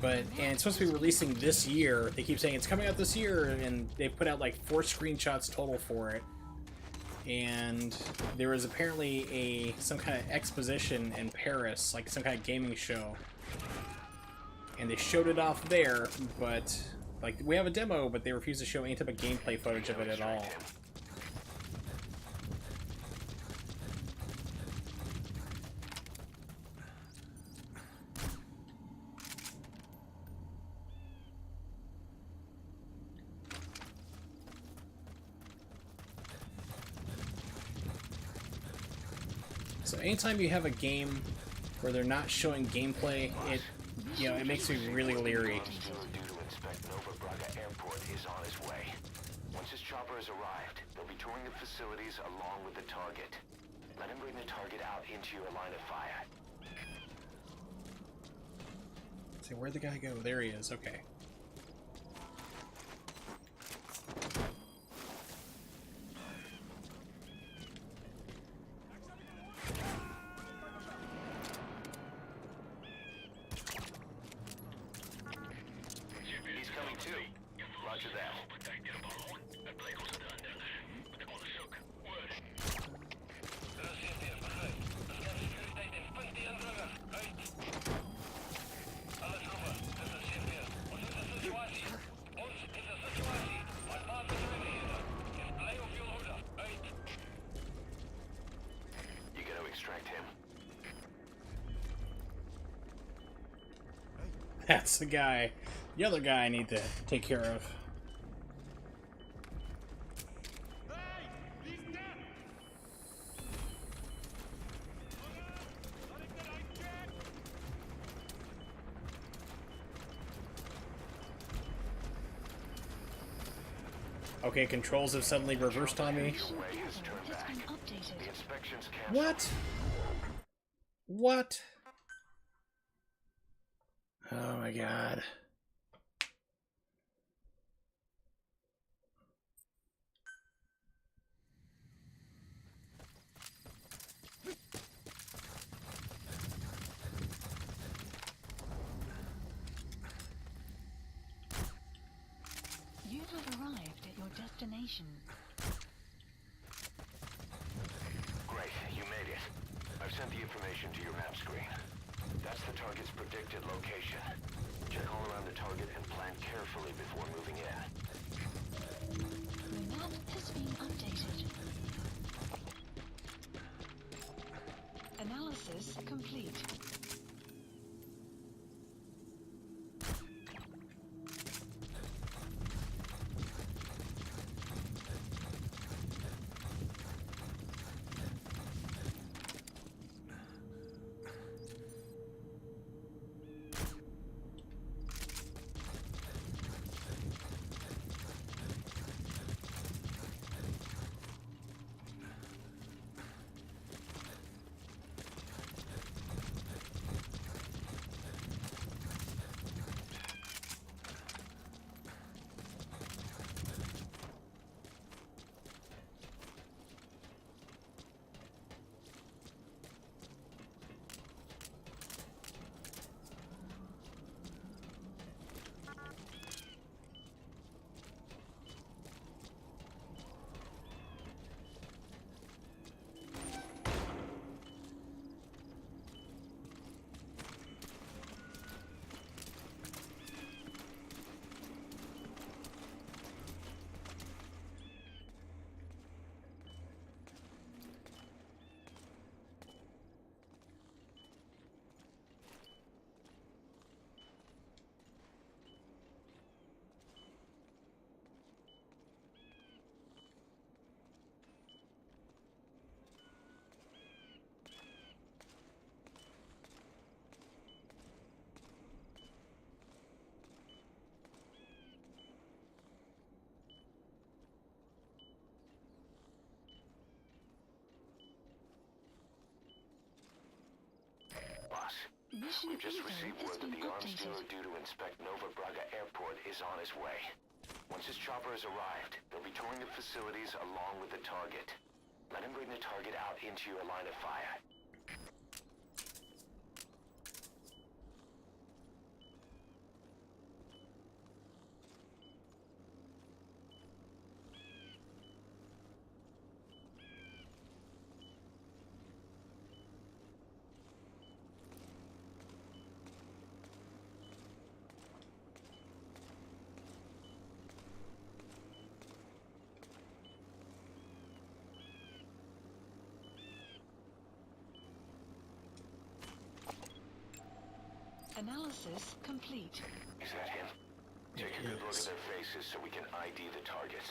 S3: But, and it's supposed to be releasing this year. They keep saying it's coming out this year, and they put out like 4 screenshots total for it. And there was apparently some kind of exposition in Paris, like some kind of gaming show. And they showed it off there, but like we have a demo, but they refuse to show any type of gameplay footage of it at all. So anytime you have a game where they're not showing gameplay, it makes me really leery.
S2: Due to inspect Nova Braga Airport is on his way. Once his chopper has arrived, they'll be touring the facilities along with the target. Let him bring the target out into your line of fire.
S3: So where'd the guy go? There he is. Okay.
S2: He's coming too. Roger that. You gonna extract him?
S3: That's the guy. The other guy I need to take care of. Okay, controls have suddenly reversed on me.
S2: Your way has turned
S1: Has
S2: back.
S1: been updated.
S2: The inspection's canceled.
S3: What? What? Oh my god.
S1: You have arrived at your destination.
S2: Great, you made it. I've sent the information to your map screen. That's the target's predicted location. Check all around the target and plan carefully before moving in.
S1: The map has been updated. Analysis complete.
S2: Boss,
S1: Mission
S2: we've just
S1: info
S2: received
S1: has
S2: word that
S1: been
S2: the arms
S1: updated.
S2: dealer due to inspect Nova Braga Airport is on his way. Once his chopper has arrived, they'll be touring the facilities along with the target. Let him bring the target out into your line of fire.
S1: Analysis complete.
S2: Is that him? Take a good look at their faces so we can ID the targets.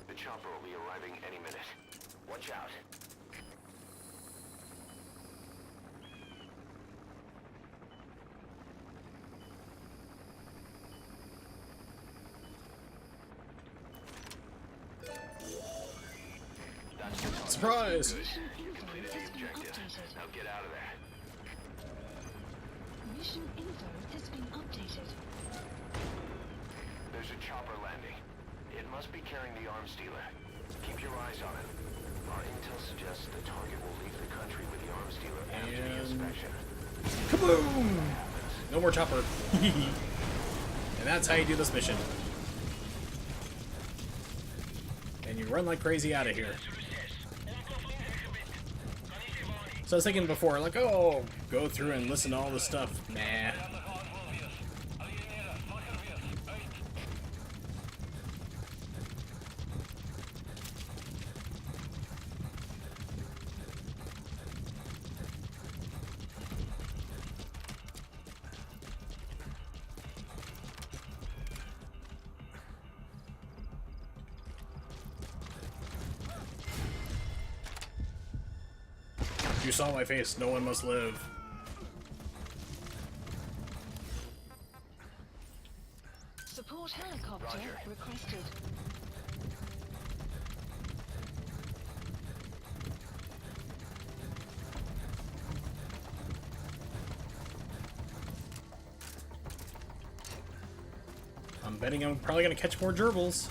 S2: The chopper will be arriving any minute. Watch out.
S3: Surprise!
S1: Mission
S2: You
S1: info
S2: completed
S1: has
S2: the
S1: been
S2: objective.
S1: updated.
S2: Now get out of there.
S1: Mission info has been updated.
S2: There's a chopper landing. It must be carrying the arms dealer. Keep your eyes on it. Our intel suggests the target will leave the country with the arms dealer after the
S3: And-
S2: inspection.
S3: Kaboom! No more chopper. And that's how you do this mission. And you run like crazy out of here. So I was thinking before, like, oh, go through and listen to all this stuff. Nah. You saw my face, no one must live.
S1: Support helicopter
S2: Roger.
S1: requested.
S3: I'm betting I'm probably gonna catch more gerbils.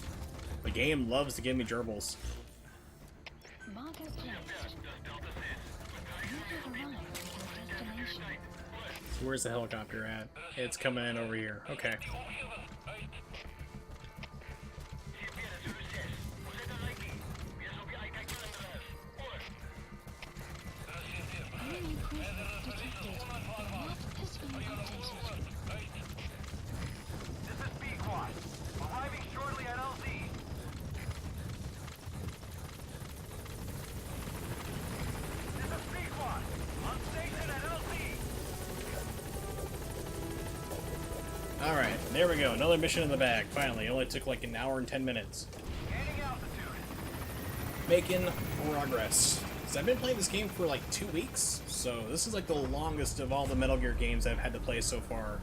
S3: The game loves to give me gerbils.
S1: Marker placed. You have arrived at your destination.
S3: So where's the helicopter at? It's coming in over here. Okay.
S1: Enemy presence detected. The map has been updated.
S5: This is B-Quad. Arriving shortly at LZ. This is B-Quad. On station at LZ.
S3: Alright, there we go. Another mission in the bag. Finally. It only took like an hour and 10 minutes.
S5: Gaining altitude.
S3: Making progress. So I've been playing this game for like 2 weeks, so this is like the longest of all the Metal Gear games I've had to play so far.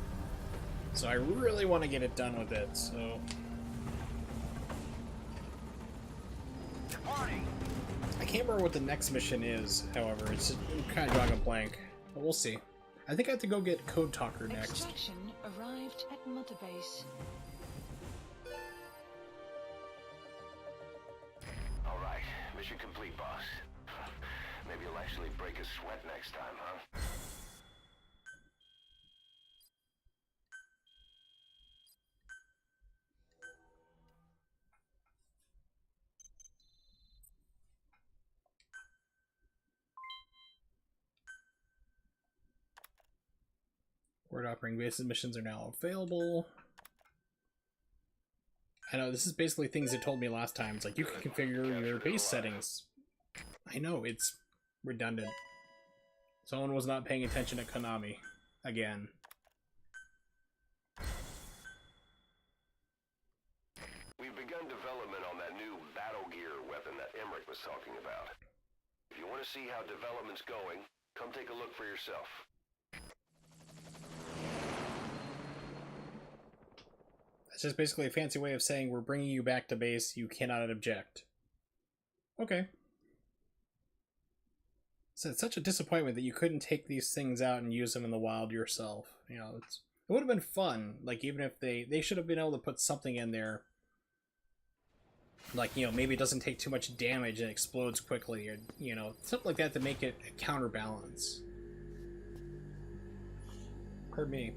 S3: So I really want to get it done with it, so...
S5: Departing.
S3: I can't remember what the next mission is, however. It's just kind of drawing a blank. But we'll see. I think I have to go get Code Talker next.
S1: Extraction arrived at Mother Base.
S2: All right, mission complete, boss. Maybe you'll actually break a sweat next time, huh?
S3: Word operating bases missions are now available. I know, this is basically things it told me last time. It's like, you can configure your base settings. I know, it's redundant. Someone was not paying attention at Konami. Again.
S2: We've begun development on that new battle gear weapon that Emmerich was talking about. If you want to see how development's going, come take a look for yourself.
S3: It's just basically a fancy way of saying we're bringing you back to base, you cannot object. Okay. So it's such a disappointment that you couldn't take these things out and use them in the wild yourself. You know, it would have been fun. Like, even if they should have been able to put something in there. Like, you know, maybe it doesn't take too much damage and explodes quickly, or, you know, something like that to make it a counterbalance. Pardon me.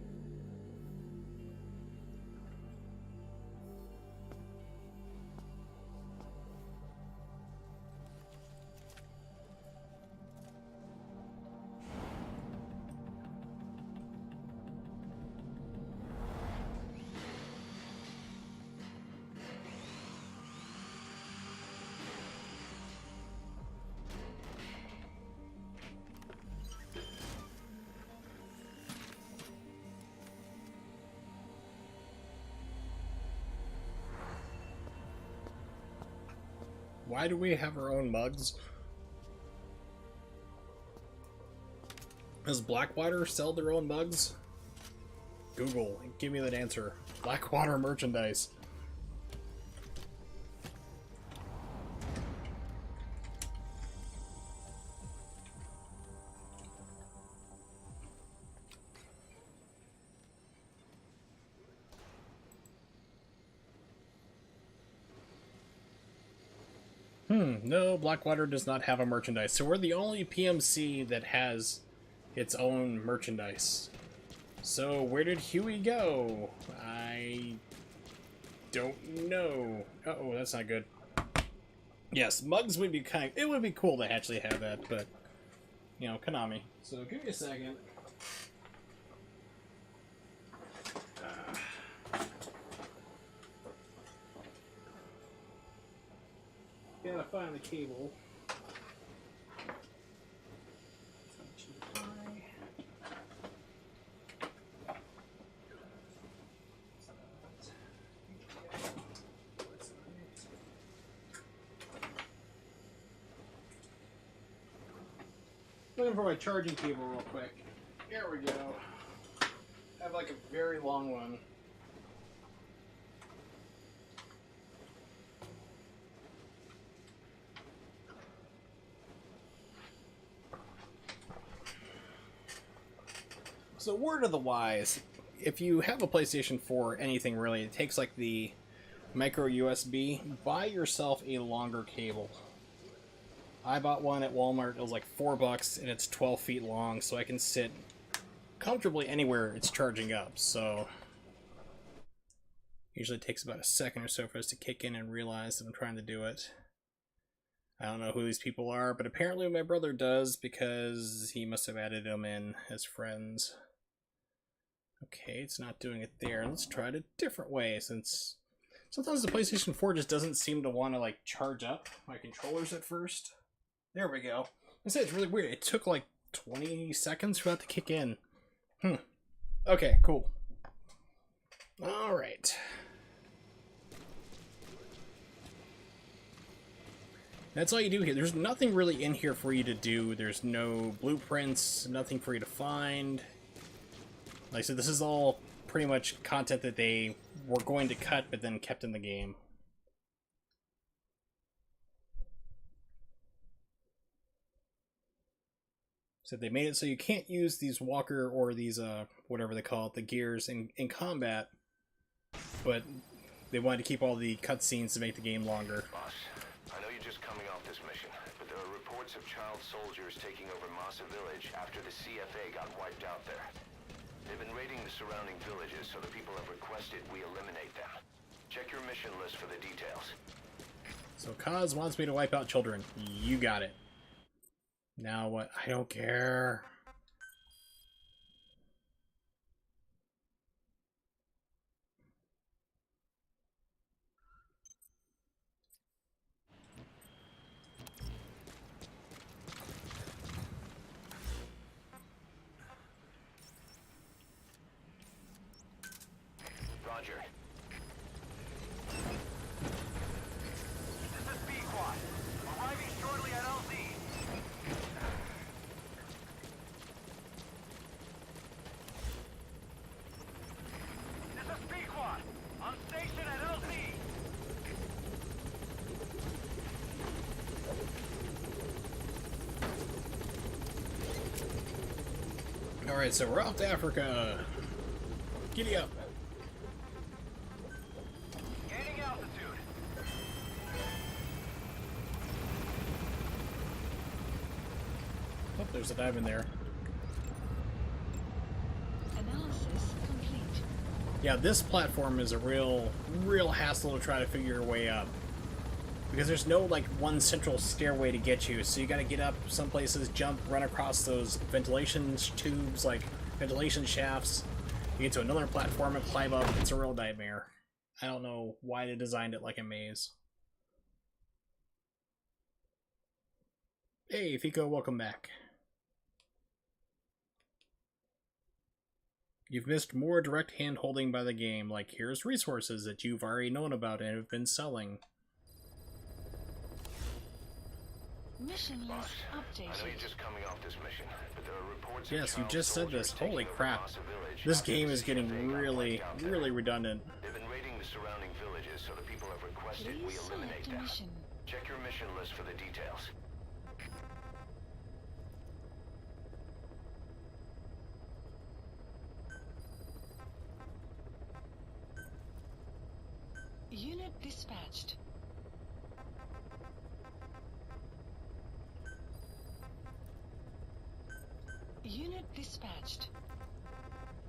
S3: Why do we have our own mugs? Does Blackwater sell their own mugs? Google, give me that answer. Blackwater merchandise. No, Blackwater does not have a merchandise. So we're the only PMC that has its own merchandise. So where did Huey go? I don't know. Uh-oh, that's not good. Yes, mugs would be it would be cool to actually have that, but, you know, Konami. So give me a second. Gotta find the cable. Looking for my charging cable real quick. Here we go. I have like a very long one. So word of the wise, if you have a PlayStation 4, anything really, it takes like the micro USB, buy yourself a longer cable. I bought one at Walmart, it was like $4 and it's 12 feet long, so I can sit comfortably anywhere it's charging up, so usually it takes about a second or so for us to kick in and realize that I'm trying to do it. I don't know who these people are, but apparently my brother does because he must have added them in as friends. Okay, it's not doing it there. Let's try it a different way, since sometimes the PlayStation 4 just doesn't seem to want to like charge up my controllers at first. There we go. I said it's really weird. It took like 20 seconds for that to kick in. Okay, cool. Alright. That's all you do here. There's nothing really in here for you to do. There's no blueprints, nothing for you to find. Like I said, this is all pretty much content that they were going to cut but then kept in the game. So they made it so you can't use these walker or these, whatever they call it, the gears in combat, but they wanted to keep all the cutscenes to make the game longer.
S2: Boss, I know you're just coming off this mission, but there are reports of child soldiers taking over Massa Village after the CFA got wiped out there. They've been raiding the surrounding villages, so the people have requested we eliminate them. Check your mission list for the details.
S3: So Kaz wants me to wipe out children. You got it. Now what? I don't care.
S2: Roger.
S5: This is B-Quad. Arriving shortly at LZ. This is B-Quad. On station at LZ.
S3: Alright, so we're off to Africa. Giddy up.
S5: Gaining altitude.
S3: Oh, there's a diamond there.
S1: Analysis complete.
S3: Yeah, this platform is a real hassle to try to figure your way up. Because there's no, like, one central stairway to get you, so you gotta get up some places, jump, run across those ventilation tubes, like, ventilation shafts. You get to another platform and climb up. It's a real nightmare. I don't know why they designed it like a maze. Hey, Fico, welcome back. You've missed more direct hand-holding by the game, like here's resources that you've already known about and have been selling.
S1: Mission
S2: Boss,
S1: list
S2: I know
S1: updated.
S2: you're just coming off this mission, but there are reports of
S3: Yes, you
S2: child
S3: just said
S2: soldiers
S3: this. Holy
S2: taking over
S3: crap.
S2: Massa Village
S3: This
S2: after
S3: game
S2: the
S3: is getting
S2: CFA got
S3: really,
S2: wiped out there.
S3: really redundant.
S2: They've been raiding the surrounding villages, so the people have requested we
S1: Please
S2: eliminate
S1: select a
S2: them.
S1: mission.
S2: Check your mission list for the details.
S1: Unit dispatched. Unit dispatched.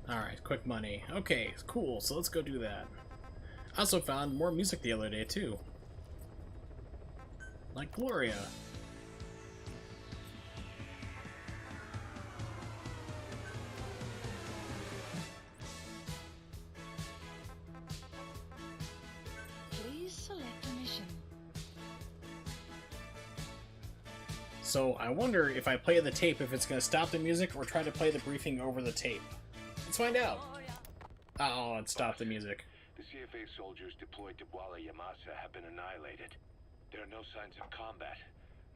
S3: Alright, quick money. Okay, cool, so let's go do that. I also found more music the other day, too. Like Gloria.
S1: Please select a mission.
S3: So I wonder if I play the tape if it's going to stop the music or try to play the briefing over the tape. Let's find out. Oh, it stopped the music.
S4: The CFA soldiers deployed to Walla Yamasa have been annihilated. There are no signs of combat,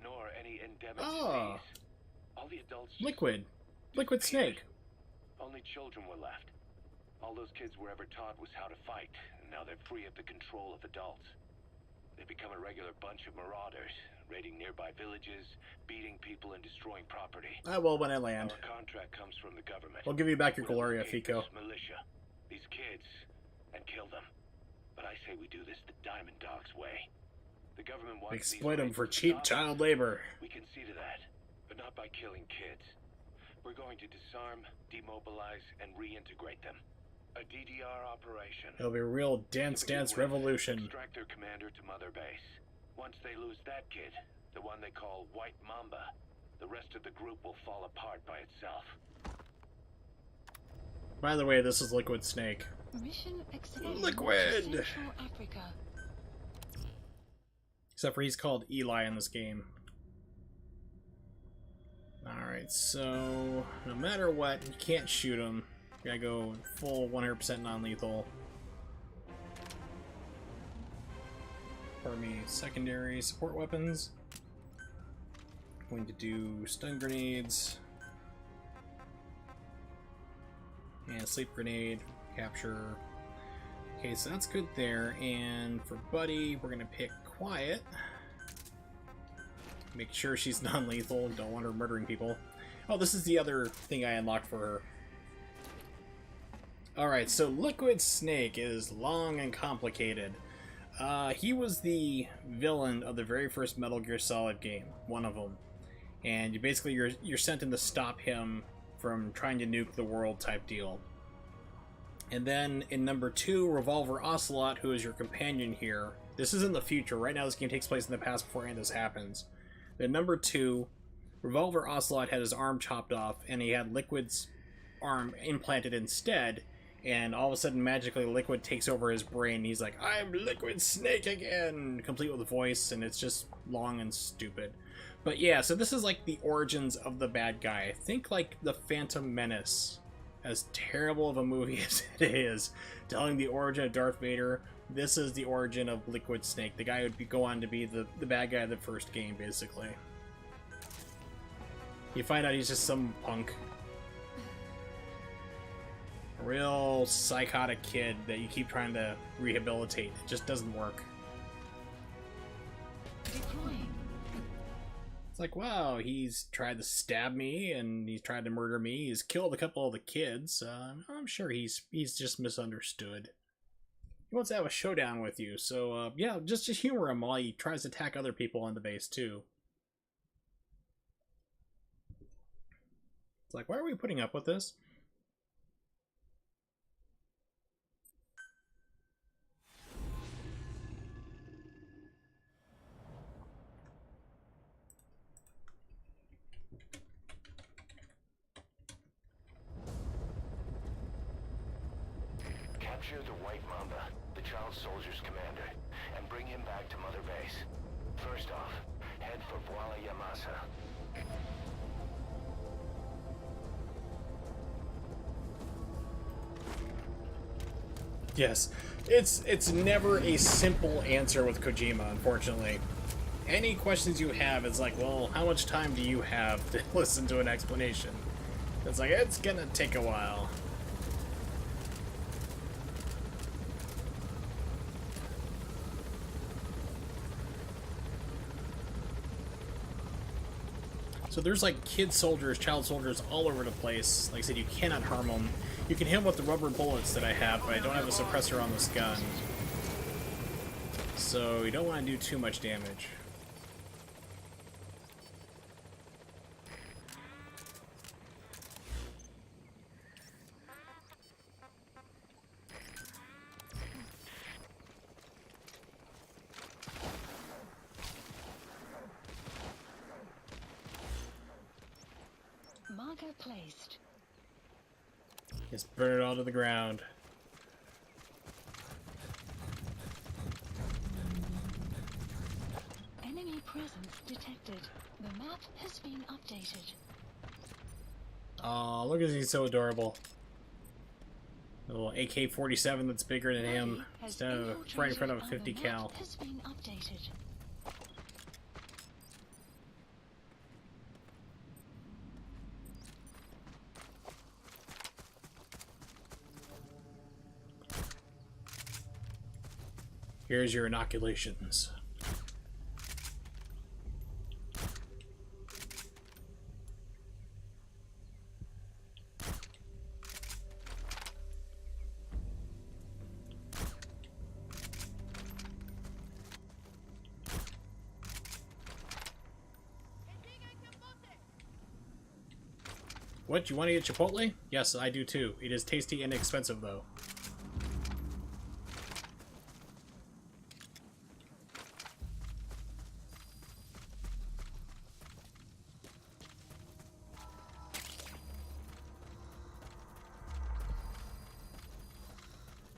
S4: nor any endemic
S3: Oh.
S4: disease. All the adults just
S3: Liquid. Liquid Snake.
S4: Only children were left. All those kids were ever taught was how to fight, and now they're free of the control of adults. They've become a regular bunch of marauders, raiding nearby villages, beating people and destroying property.
S3: I will when I land.
S4: Our contract comes from the government.
S3: We'll give you back your
S4: We'll
S3: Gloria,
S4: locate
S3: Fico.
S4: this militia, these kids, and kill them. But I say we do this the Diamond Dogs way. The government wants
S3: Exploit them
S4: these
S3: for
S4: raiders to
S3: cheap
S4: stop.
S3: child labor.
S4: We can see to that, but not by killing kids. We're going to disarm, demobilize, and reintegrate them. A DDR operation.
S3: It'll be a real Dance
S4: To begin
S3: Dance
S4: with,
S3: Revolution.
S4: Extract their commander to Mother Base. Once they lose that kid, the one they call White Mamba, the rest of the group will fall apart by itself.
S3: By the way, this is Liquid Snake.
S1: Mission executed.
S3: Liquid!
S1: Central Africa.
S3: Except for he's called Eli in this game. Alright, so no matter what, you can't shoot him. You gotta go full 100% non-lethal. For me, secondary support weapons. Going to do stun grenades. And sleep grenade, capture. Okay, so that's good there. And for Buddy, we're gonna pick Quiet. Make sure she's non-lethal. Don't want her murdering people. Oh, this is the other thing I unlocked for her. Alright, so Liquid Snake is long and complicated. He was the villain of the very first Metal Gear Solid game. One of them. And you basically, you're sent in to stop him from trying to nuke the world type deal. And then in number 2, Revolver Ocelot, who is your companion here. This is in the future. Right now this game takes place in the past before any of this happens. Then number 2, Revolver Ocelot had his arm chopped off, and he had Liquid's arm implanted instead, and all of a sudden magically Liquid takes over his brain. He's like, I'm Liquid Snake again! Complete with a voice, and it's just long and stupid. But yeah, so this is like the origins of the bad guy. Think like the Phantom Menace. As terrible of a movie as it is, telling the origin of Darth Vader, this is the origin of Liquid Snake. The guy would go on to be the bad guy of the first game, basically. You find out he's just some punk. A real psychotic kid that you keep trying to rehabilitate. It just doesn't work.
S1: Deploying.
S3: It's like, wow, he's tried to stab me, and he's tried to murder me. He's killed a couple of the kids. I'm sure he's just misunderstood. He wants to have a showdown with you, so yeah, just humor him while he tries to attack other people on the base too. It's like, why are we putting up with this?
S2: Capture the White Mamba, the child soldier's commander, and bring him back to Mother Base. First off, head for Walla Yamasa.
S3: Yes, it's never a simple answer with Kojima, unfortunately. any questions you have, it's like, well, how much time do you have to listen to an explanation? It's like, it's gonna take a while. So there's like kid soldiers, child soldiers all over the place. Like I said, you cannot harm them. You can hit them with the rubber bullets that I have, but I don't have a suppressor on this gun. So you don't want to do too much damage.
S1: Marker placed.
S3: Just burn it all to the ground.
S1: Enemy presence detected. The map has been updated.
S3: Aw, look at he's so adorable. A little AK-47 that's bigger than him. So right in front of a 50 cal.
S1: Has been updated.
S3: Here's your inoculations. What, you want to eat Chipotle? Yes, I do too. It is tasty and expensive though.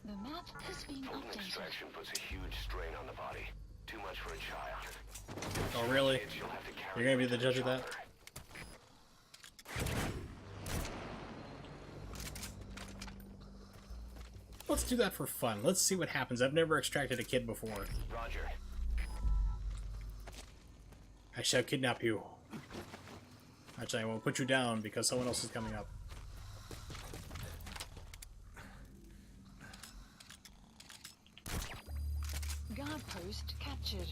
S1: The map has been
S2: Proton
S1: updated.
S2: extraction puts a huge strain on the body. Too much for a child.
S3: Oh really?
S2: Kids, you'll have to carry
S3: You're gonna be
S2: them
S3: the
S2: to
S3: judge of that?
S2: chopper.
S3: Let's do that for fun. Let's see what happens. I've never extracted a kid before.
S2: Roger.
S3: I shall kidnap you. Actually, I won't put you down because someone else is coming up.
S1: Guard post captured.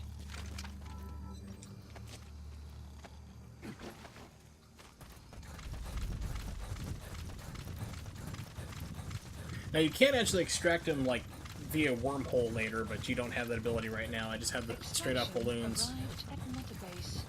S3: Now you can actually extract them like via wormhole later, but you don't have that ability right now. I just have the straight up
S1: Extraction
S3: balloons.
S1: arrived at mother base.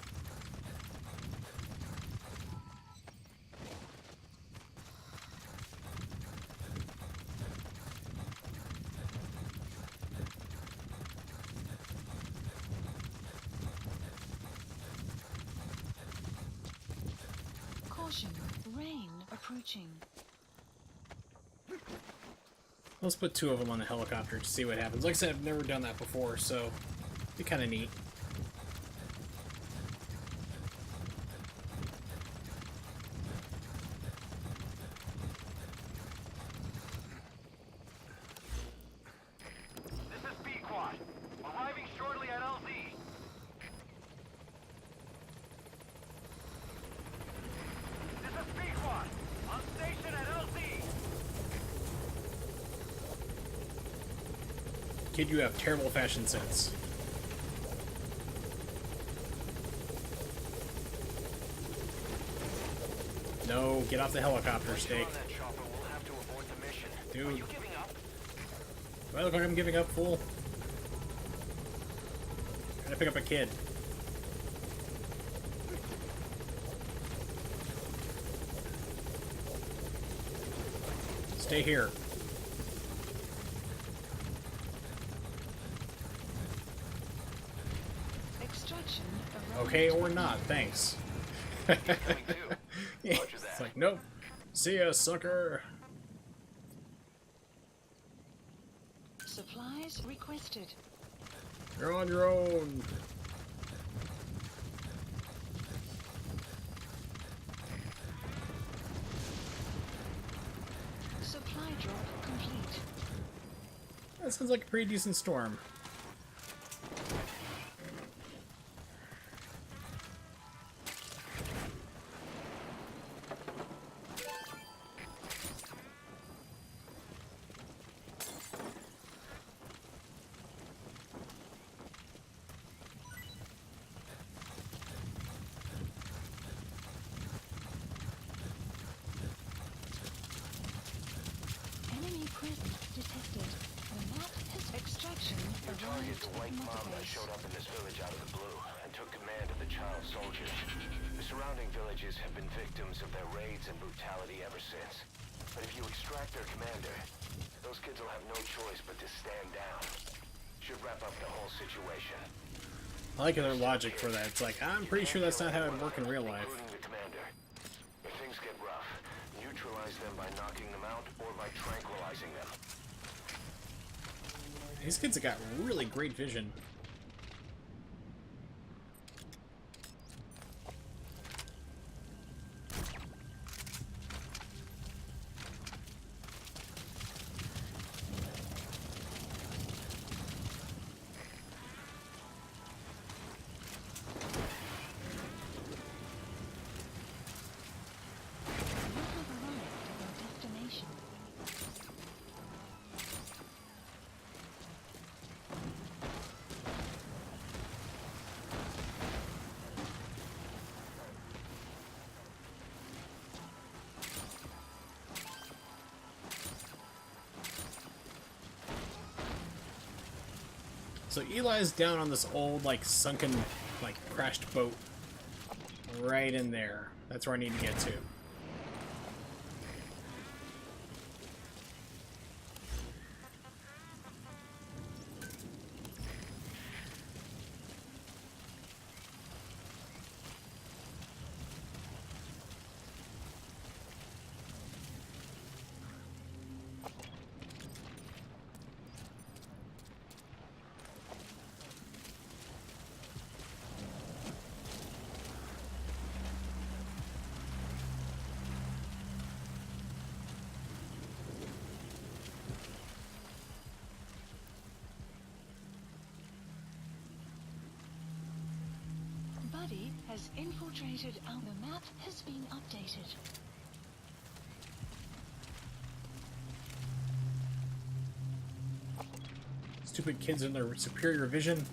S1: Caution, rain approaching.
S3: Let's put two of them on the helicopter to see what happens. Like I said, I've never done that before, so it'd be kind of neat.
S5: This is B-Quad. Arriving shortly at LZ. This is B-Quad. On station at LZ.
S3: Kid, you have terrible fashion sense. No, get off the helicopter, Steak.
S2: On that chopper, we'll have to abort the mission.
S3: Dude.
S2: Are you giving up?
S3: Do I look like I'm giving up, fool? Trying to pick up a kid. Stay here.
S1: Extraction arrived.
S3: Okay, or not, thanks.
S2: Coming too.
S3: Yeah,
S2: Roger that.
S3: it's like, nope. See ya, sucker.
S1: Supplies requested.
S3: You're on your own.
S1: Supply drop complete.
S3: That sounds like a pretty decent storm.
S2: target the white
S1: Mother
S2: mob that
S1: base.
S2: showed up in this village out of the blue and took command of the child soldiers. The surrounding villages have been victims of their raids and brutality ever since. But if you extract their commander, those kids will have no choice but to stand down. Should wrap up the whole situation.
S3: I like their logic for that. It's like, I'm pretty sure that's not how it would work in real life.
S2: Including the commander. If things get rough, neutralize them by knocking them out or by tranquilizing them.
S3: These kids have got really great vision.
S1: You have arrived at your destination.
S3: So Eli's down on this old, like, sunken, like, crashed boat. Right in there. That's where I need to get to.
S1: Buddy has infiltrated our map has been updated.
S3: Stupid kids in their superior vision.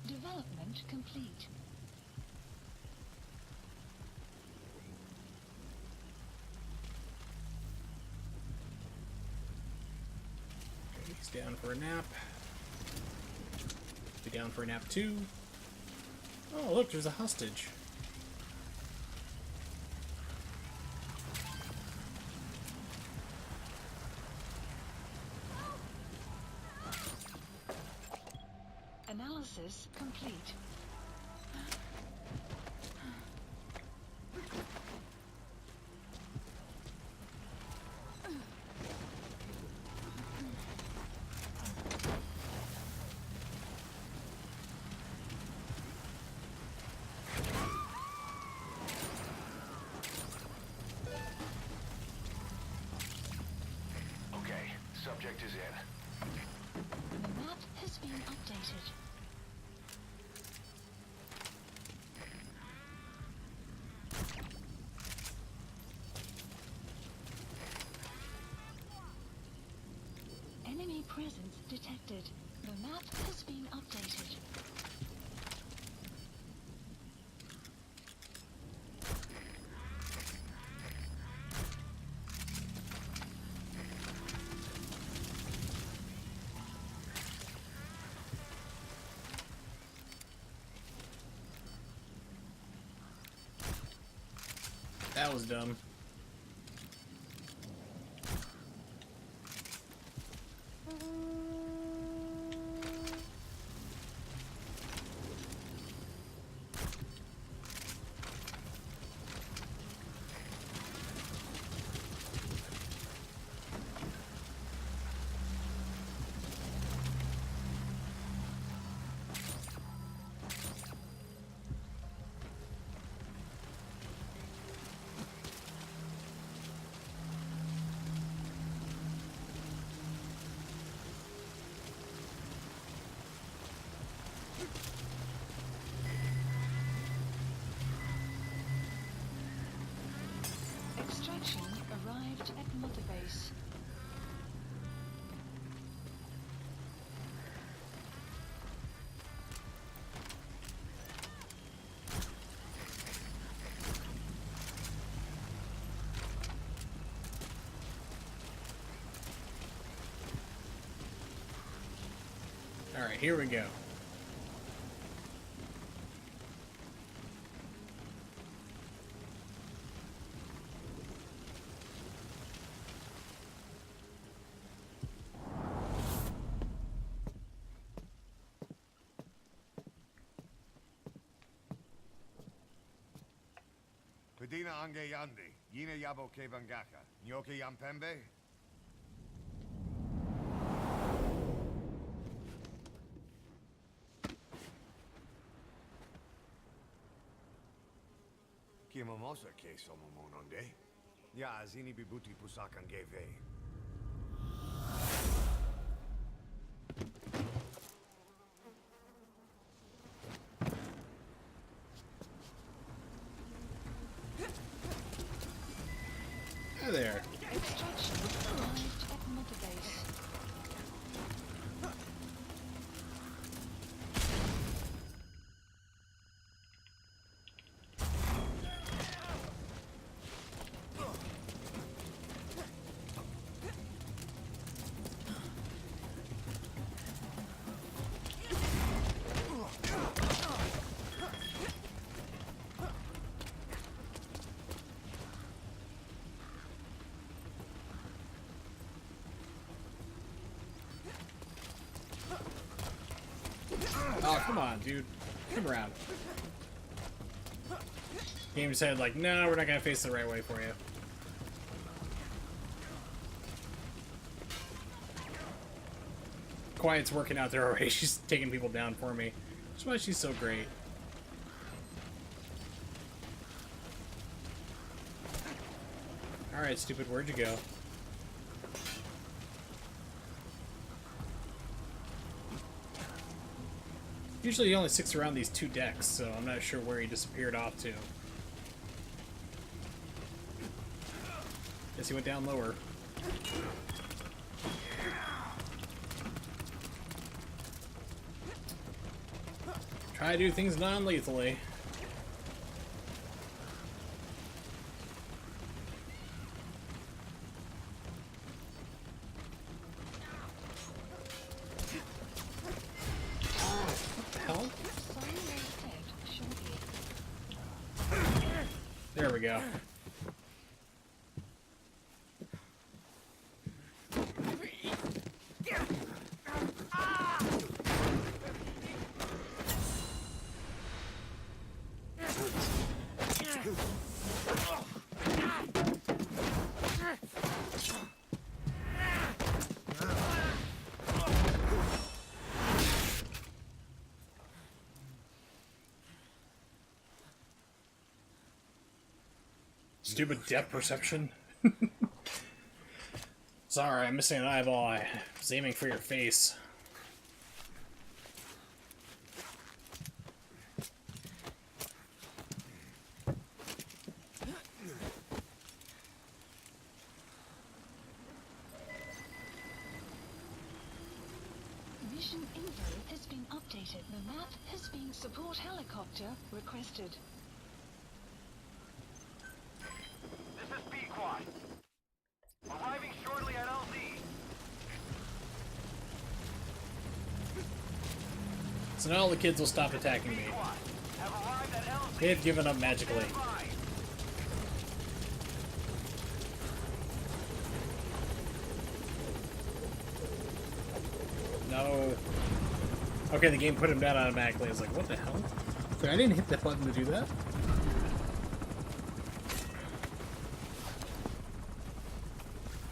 S1: Development complete.
S3: He's down for a nap. Be down for a nap too. Oh, look, there's a hostage.
S1: Analysis complete.
S2: Okay, subject is in.
S1: The map has been updated. Enemy presence detected. The map has been updated.
S3: That was dumb. Alright, here we go.
S7: Pedina ange yandi, yine yabo ke vangaka, nyoke yampembe? Kimomosa ke somomononde? Ya zini bibuti pusakan geve.
S3: Hi there.
S1: Extraction arrived at Mother Base.
S3: Oh, come on, dude. Come around. Game said, like, no, we're not gonna face the right way for you. Quiet's working out there already. She's taking people down for me. That's why she's so great. Alright, stupid, where'd you go? Usually he only sticks around these two decks, so I'm not sure where he disappeared off to. Guess he went down lower. Try to do things non-lethally. There we go. Stupid depth perception. Sorry, I'm missing an eyeball. I was aiming for your face.
S1: Mission info has been updated. The map has been support helicopter requested.
S5: This is Pequod. Arriving shortly at LZ.
S3: So now all the kids will stop attacking me.
S5: Pequod have arrived at LZ.
S3: They've given up magically.
S5: Bye.
S3: No. Okay, the game put him down automatically. I was like, what the hell? Wait, I didn't hit that button to do that.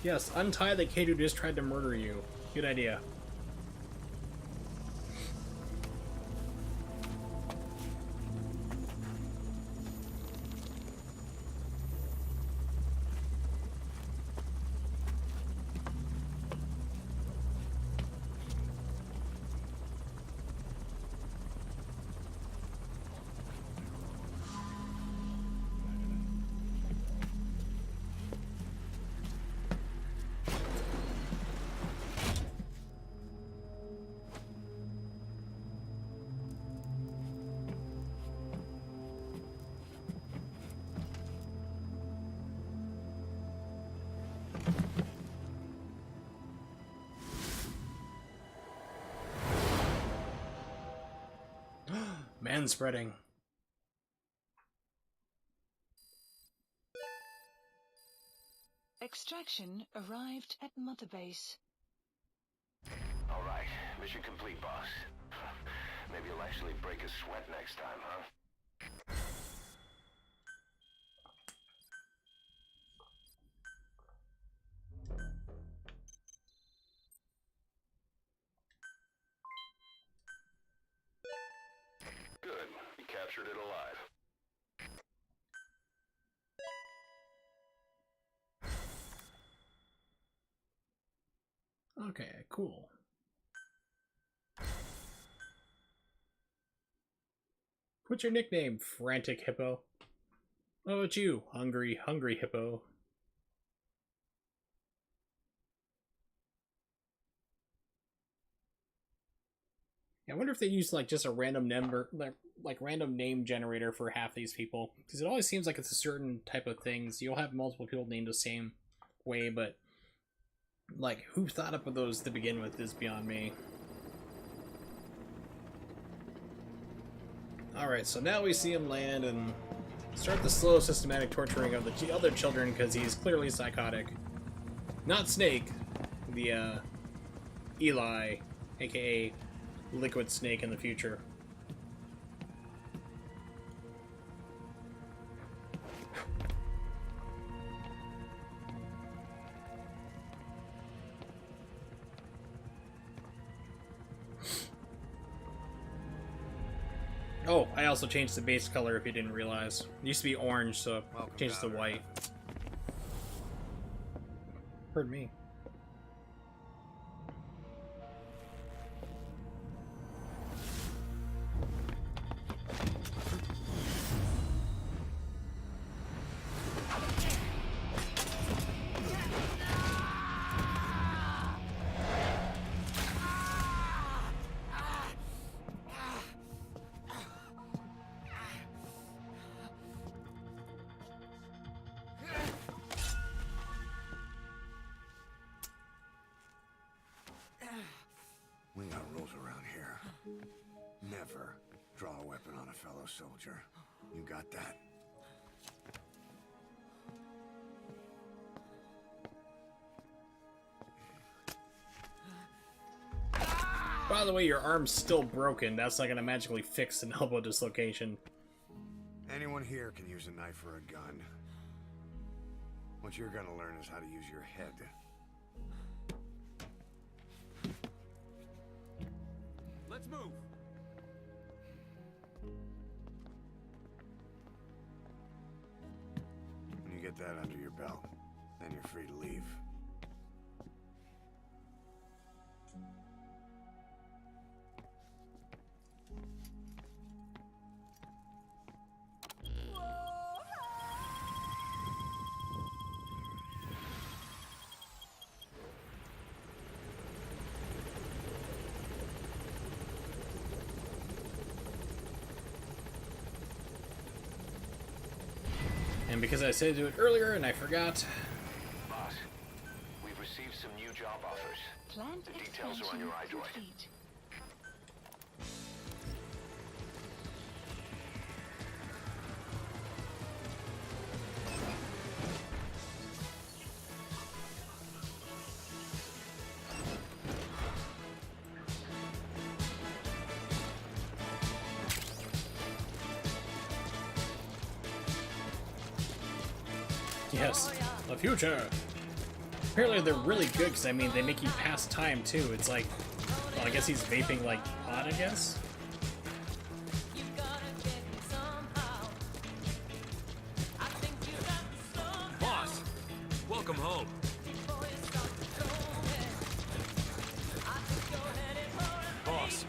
S3: Yes, untie the kid who just tried to murder you. Good idea. and spreading.
S1: Extraction arrived at Mother Base.
S2: All right, mission complete, boss. Maybe you'll actually break a sweat next time, huh? Good. You captured it alive.
S3: Okay, cool. What's your nickname, Frantic Hippo? Oh, it's you, Hungry Hippo. I wonder if they use like just a random number, like random name generator for half these people, because it always seems like it's a certain type of things. You'll have multiple people named the same way, but like who thought up of those to begin with is beyond me. Alright, so now we see him land and start the slow systematic torturing of the other children because he's clearly psychotic. Not Snake, the Eli, aka Liquid Snake in the future. Oh, I also changed the base color if you didn't realize. It used to be orange, so I changed it to white. Heard me.
S7: We got rules around here. Never draw a weapon on a fellow soldier. You got that?
S3: By the way, your arm's still broken. That's not gonna magically fix an elbow dislocation.
S7: Anyone here can use a knife or a gun. What you're gonna learn is how to use your head.
S5: Let's move.
S7: When you get that under your belt, then you're free to leave.
S3: And because I said to do it earlier and I forgot.
S2: Boss, we've received some new job offers.
S1: Plant
S2: The details are on your
S1: expansion
S2: iDroid.
S1: complete.
S3: Yes, the future. Apparently they're really good because I mean they make you pass time too. It's like, well, I guess he's vaping like pot, I guess.
S5: Boss, welcome home. Boss,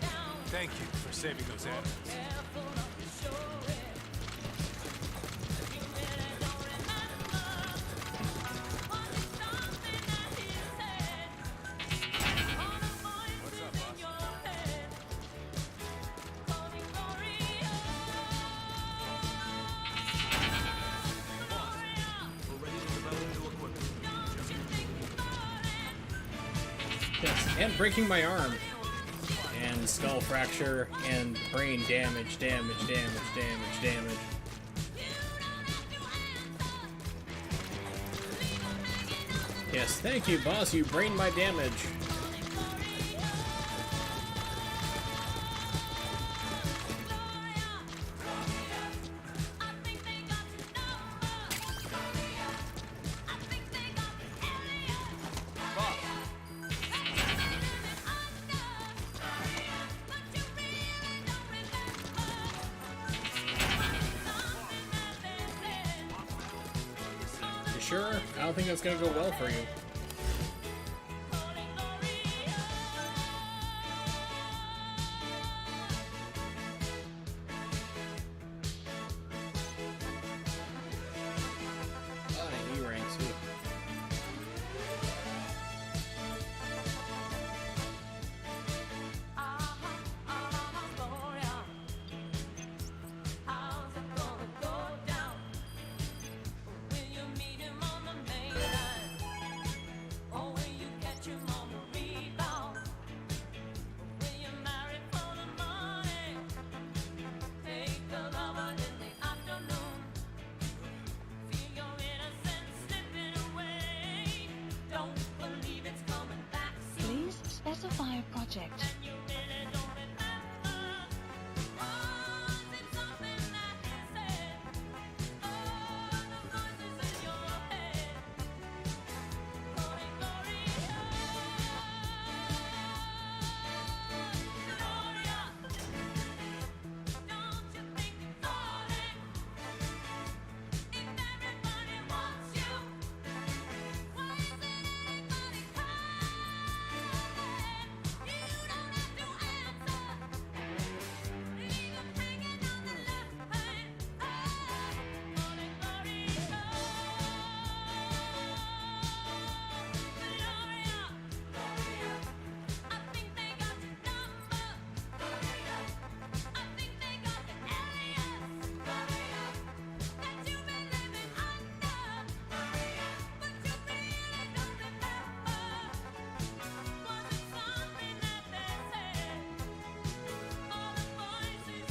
S5: thank you for saving those animals. What's up, boss? Boss, we're ready to develop new equipment.
S3: Yes, and breaking my arm. and skull fracture and brain damage. Yes, thank you, boss. You brained my damage. You sure? I don't think that's gonna go well for you.
S1: Specify a project.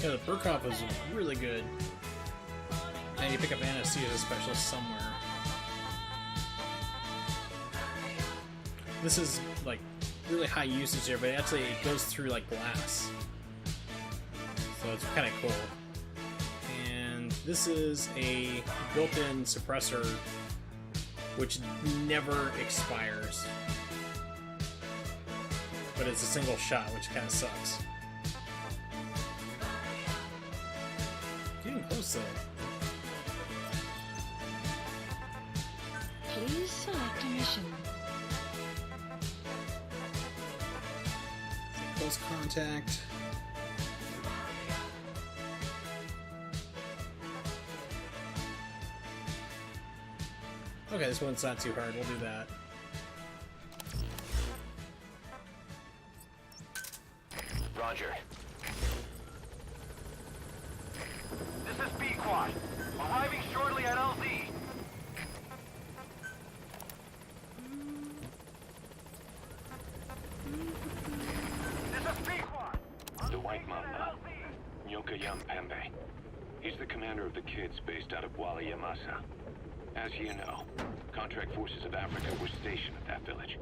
S3: Yeah, the Burkhoff is really good. And you pick up Anesthesia Specialist somewhere. This is like really high usage here, but actually it goes through like glass. So it's kind of cool. And this is a built-in suppressor which never expires. But it's a single shot, which kind of sucks. Getting close though.
S1: Please select a mission.
S3: Close contact. Okay, this one's not too hard. We'll do that.
S2: Roger.
S5: This is B-Quad. Arriving shortly at LZ. This is B-Quad.
S4: The White Mamba, Nyoka Pembe. He's the commander of the kids based out of Wali Yamasa. As you know, contract forces of Africa were stationed at that village.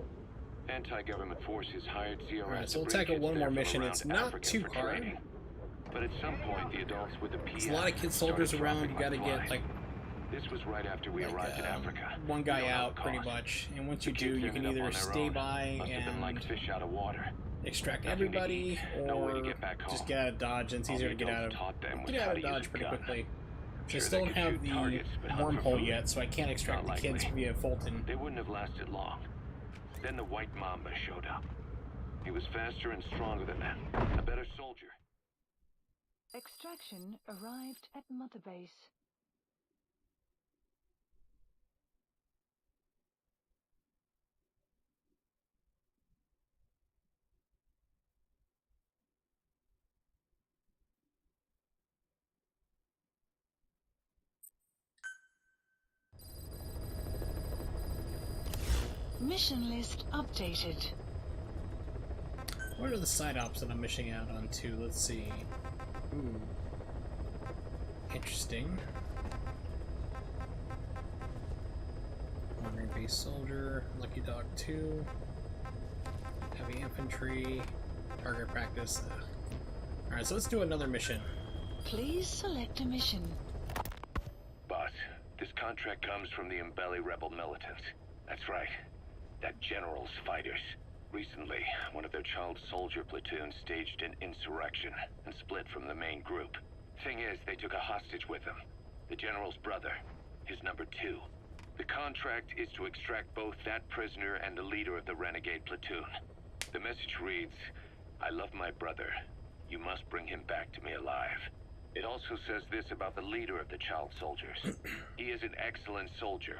S4: Anti-government forces hired CRS.
S3: Alright, so we'll tackle one more mission. It's not too hard.
S4: But at some point, the adults with the PF
S3: There's a lot of kid soldiers around. You gotta get like
S4: this was right after we arrived in Africa.
S3: one guy out pretty much, and once you do, you can either stay by and
S4: like fish out of water.
S3: extract everybody, or just get out of Dodge. And it's easier to get out of Dodge pretty quickly. I still don't have the wormhole yet, so I can't extract the kids via Fulton.
S4: They wouldn't have lasted long. Then the White Mamba showed up. He was faster and stronger than them, a better soldier.
S1: Extraction arrived at Mother Base. Mission list updated.
S3: What are the side ops that I'm missing out on too? Let's see. Ooh. Interesting. Wandering base soldier, Lucky Dog 2, heavy infantry, target practice. Alright, so let's do another mission.
S1: Please select a mission.
S4: Boss, this contract comes from the Mbeli rebel militants. That's right. That general's fighters. Recently, one of their child soldier platoons staged an insurrection and split from the main group. Thing is, they took a hostage with them. The general's brother, his number 2. The contract is to extract both that prisoner and the leader of the renegade platoon. The message reads, "I love my brother. You must bring him back to me alive." It also says this about the leader of the child soldiers. He is an excellent soldier.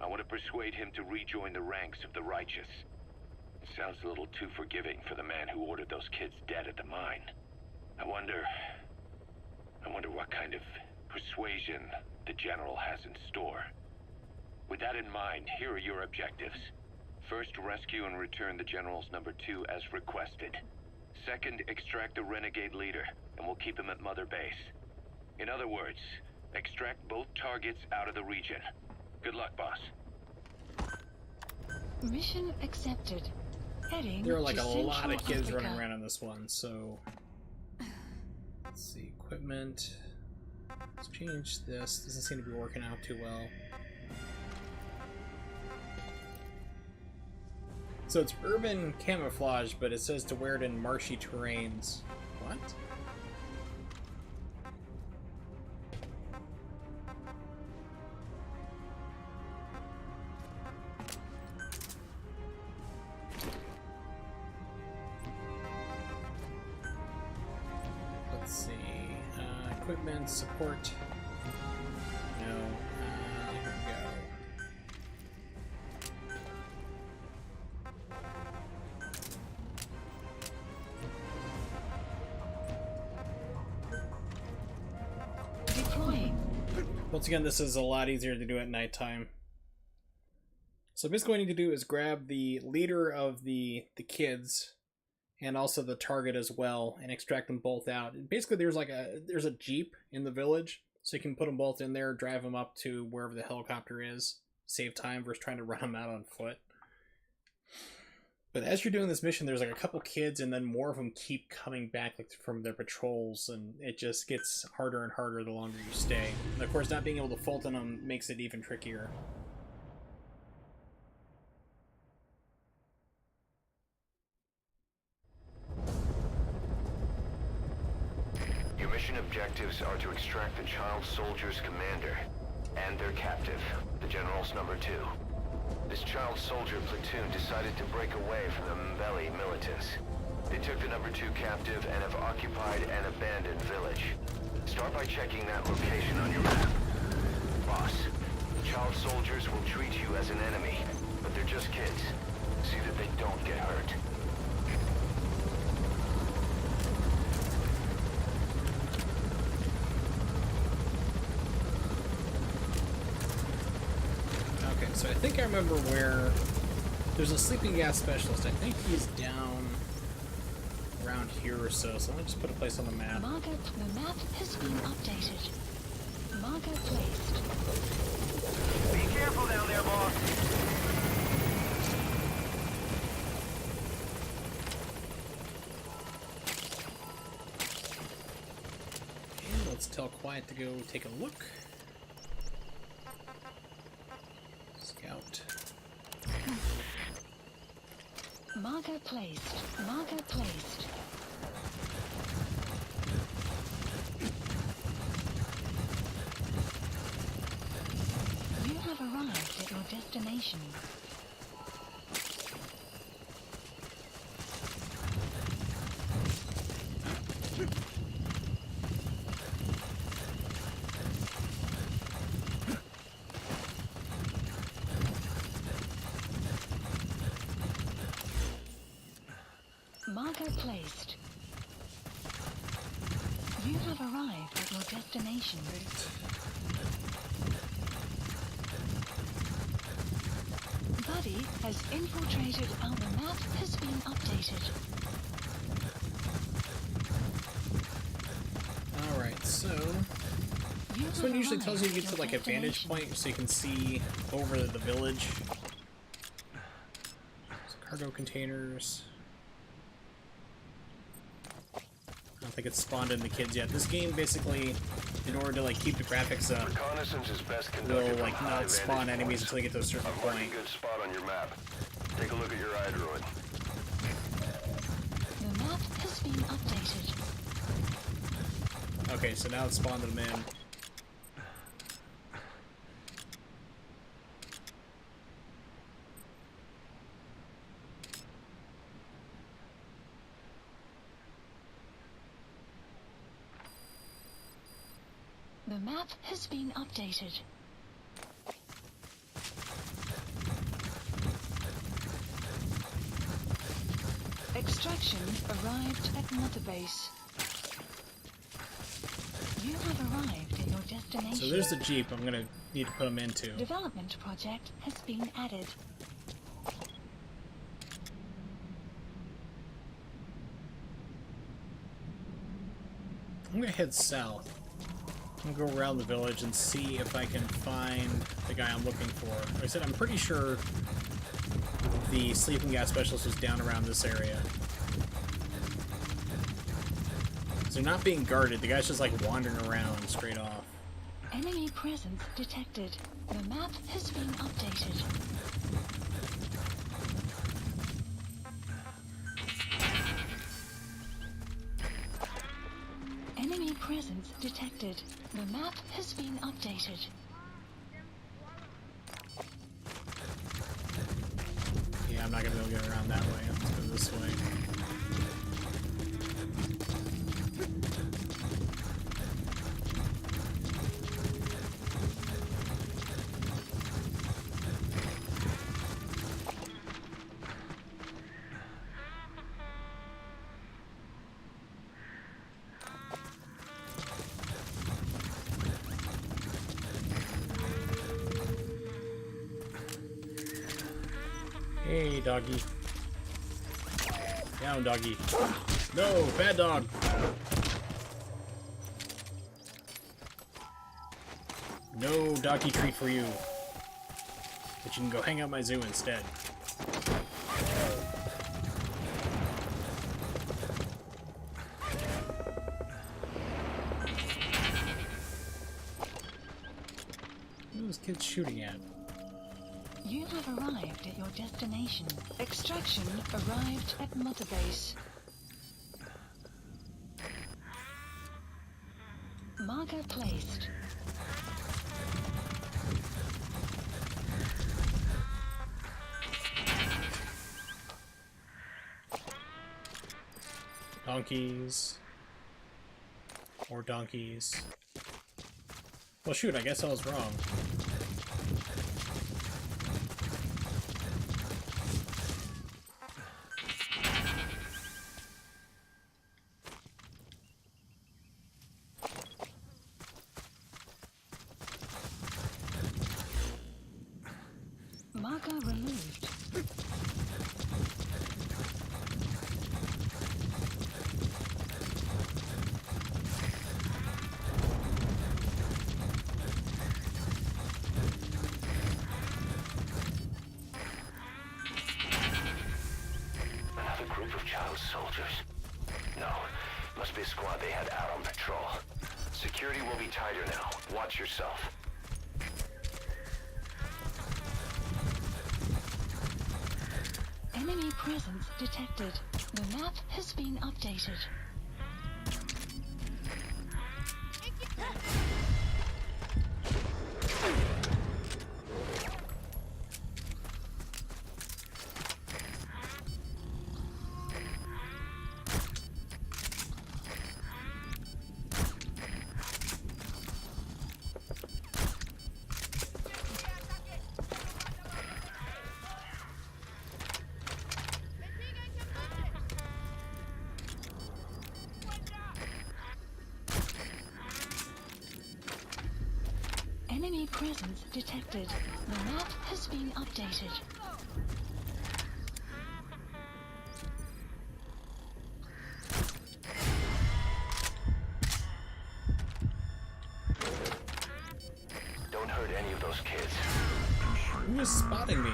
S4: I want to persuade him to rejoin the ranks of the righteous. It sounds a little too forgiving for the man who ordered those kids dead at the mine. I wonder what kind of persuasion the general has in store. With that in mind, here are your objectives. First, rescue and return the general's number 2 as requested. Second, extract the renegade leader, and we'll keep him at Mother Base. In other words, extract both targets out of the region. Good luck, boss.
S1: Mission accepted. Heading
S3: There are like
S1: to
S3: a lot
S1: Central
S3: of kids
S1: Africa.
S3: running around on this one, so let's see, equipment. Let's change this. Doesn't seem to be working out too well. So it's urban camouflage, but it says to wear it in marshy terrains. What? Let's see. Equipment, support. No. Here we go.
S1: Deploying.
S3: Once again, this is a lot easier to do at nighttime. So basically what I need to do is grab the leader of the kids and also the target as well and extract them both out. And basically there's a Jeep in the village, so you can put them both in there, drive them up to wherever the helicopter is, save time versus trying to run them out on foot. But as you're doing this mission, there's like a couple kids, and then more of them keep coming back like from their patrols, and it just gets harder and harder the longer you stay. And of course, not being able to Fulton them makes it even trickier.
S2: Your mission objectives are to extract the child soldier's commander and their captive, the general's number 2. This child soldier platoon decided to break away from the Mbeli militants. They took the number 2 captive and have occupied an abandoned village. Start by checking that location on your map. Boss, child soldiers will treat you as an enemy, but they're just kids. See that they don't get hurt.
S3: Okay, so I think I remember where there's a sleeping gas specialist. I think he's down around here or so. So let me just put a place on the map.
S1: Marker, the map has been updated. Marker placed.
S5: Be careful down there, boss.
S3: And let's tell Quiet to go take a look. Scout.
S1: Marker placed. Marker placed. You have arrived at your destination. Marker placed. You have arrived at your destination. Buddy has infiltrated our map has been updated.
S3: So, this one usually tells you to get to like a vantage point so you can see over the village. So cargo containers. I don't think it's spawned in the kids yet. This game basically, in order to like keep the graphics up,
S2: Reconnaissance is best
S3: will
S2: conducted
S3: like
S2: from high
S3: not spawn
S2: vantage
S3: enemies
S2: points.
S3: until you get to a certain
S2: I've marked
S3: point.
S2: a good spot on your map. Take a look at your iDroid.
S1: The map has been updated.
S3: Okay, so now it's spawned them in.
S1: The map has been updated. Extraction arrived at Mother Base. You have arrived at your destination.
S3: So there's the Jeep I'm gonna need to put them into.
S1: Development project has been added.
S3: I'm gonna head south. I'm gonna go around the village and see if I can find the guy I'm looking for. Like I said, I'm pretty sure the sleeping gas specialist was down around this area. So they're not being guarded. The guy's just like wandering around straight off.
S1: Enemy presence detected. The map has been updated. Enemy presence detected. The map has been updated.
S3: Yeah, I'm not gonna be able to get around that way. Let's go this way. Hey, doggy. Down, doggy. No, bad dog. No doggy treat for you. But you can go hang out my zoo instead. What are those kids shooting at?
S1: You have arrived at your destination. Extraction arrived at Mother Base. Marker placed.
S3: Donkeys. More donkeys. Well, shoot, I guess I was wrong.
S1: Marker removed.
S2: Another group of child soldiers. No, must be a squad they had out on patrol. Security will be tighter now. Watch yourself.
S1: Enemy presence detected. The map has been updated. Enemy presence detected. The map has been updated.
S3: Who is spotting me?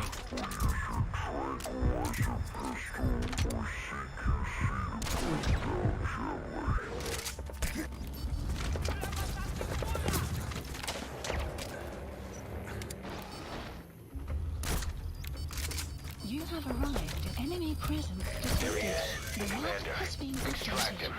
S1: You have arrived at enemy presence
S2: There he
S1: detected.
S2: is.
S1: The map
S2: Commander,
S1: has been
S2: extract
S1: updated.
S2: him.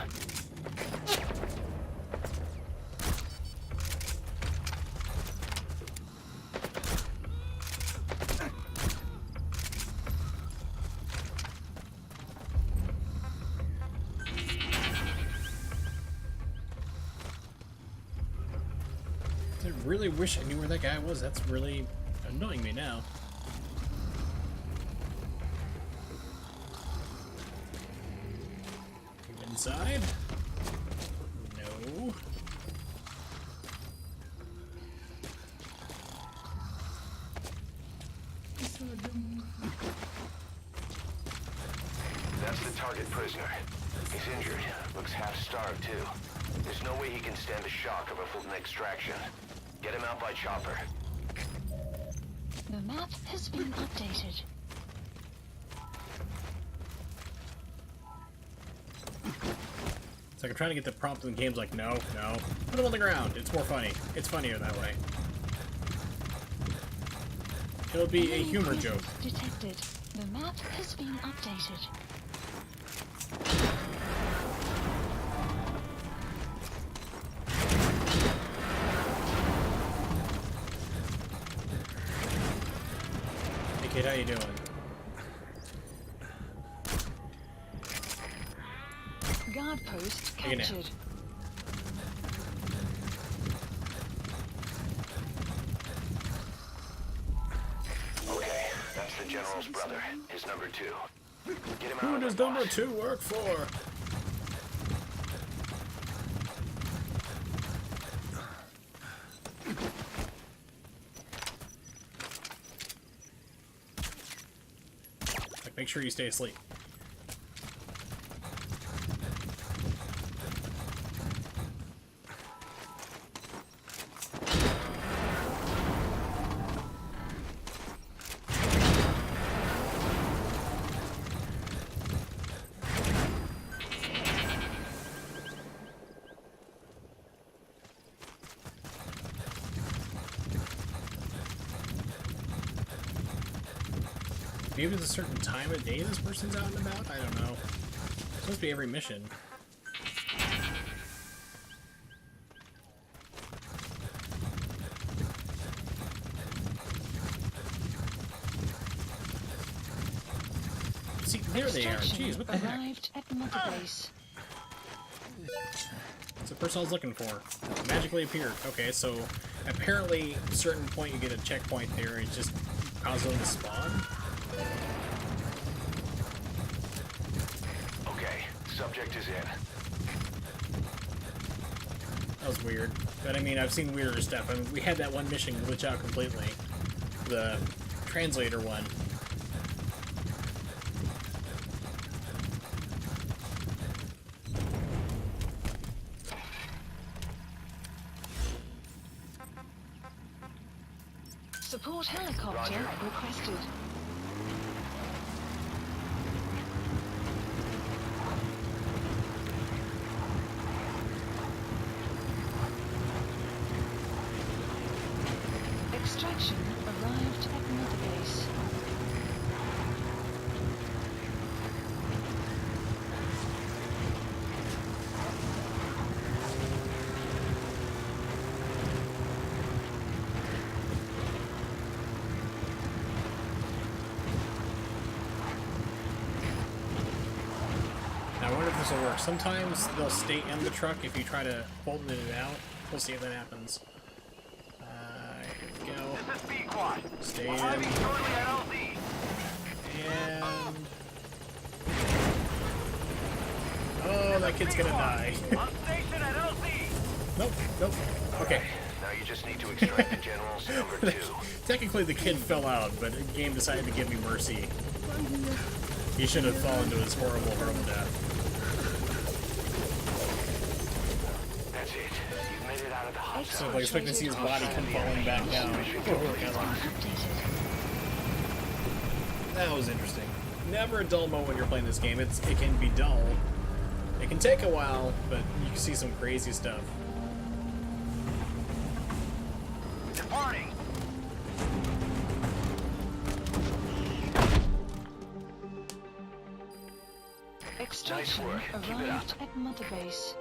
S3: I really wish I knew where that guy was. That's really annoying me now. You inside? No.
S2: That's the target prisoner. He's injured. Looks half-starved, too. There's no way he can stand the shock of a Fulton extraction. Get him out by chopper.
S1: The map has been updated.
S3: It's like I'm trying to get the prompt in the game's like, no, no. Put him on the ground. It's more funny. It's funnier that way. It'll be a
S1: Enemy
S3: humor
S1: presence
S3: joke.
S1: detected. The map has been updated.
S3: Hey kid, how you doing?
S1: Guard post
S3: Take it down.
S1: captured.
S2: Okay, that's the General's brother. His number 2. Get him out
S3: Who
S2: of
S3: does
S2: the
S3: number
S2: boss.
S3: 2 work for? Like, make sure you stay asleep. Maybe there's a certain time of day this person's out and about? I don't know. It's supposed to be every mission. See, there they are.
S1: Extraction
S3: Jeez, what the heck?
S1: arrived at mother base.
S3: It's the person I was looking for. Magically appeared. Okay, so apparently at a certain point you get a checkpoint there and it just causes them to spawn.
S2: Okay, subject is in.
S3: That was weird. But I mean, I've seen weirder stuff. I mean, we had that one mission glitch out completely. The translator one.
S1: Support helicopter
S2: Roger.
S1: requested. Extraction arrived at mother base.
S3: Now, I wonder if this will work. Sometimes they'll stay in the truck if you try to bolt it out. We'll see if that happens. Here we go.
S5: This is B-Quad.
S3: Stay
S5: Arriving
S3: in.
S5: shortly at LZ.
S3: And... oh, that kid's gonna die.
S5: On station at LZ.
S3: Nope, nope. Okay.
S2: Now you just need to extract the General's number 2.
S3: Technically the kid fell out, but the game decided to give me mercy. He should have fallen to his horrible, horrible death.
S2: That's it. You've made it out. it out of the hot
S3: So
S2: zone.
S3: I was expecting to see his body come falling back down. Oh, God.
S1: Updated.
S3: That was interesting. Never a dull moment when you're playing this game. It can be dull. It can take a while, but you can see some crazy stuff.
S5: Departing.
S1: Extraction
S2: work. Keep it
S1: arrived at Mother Base.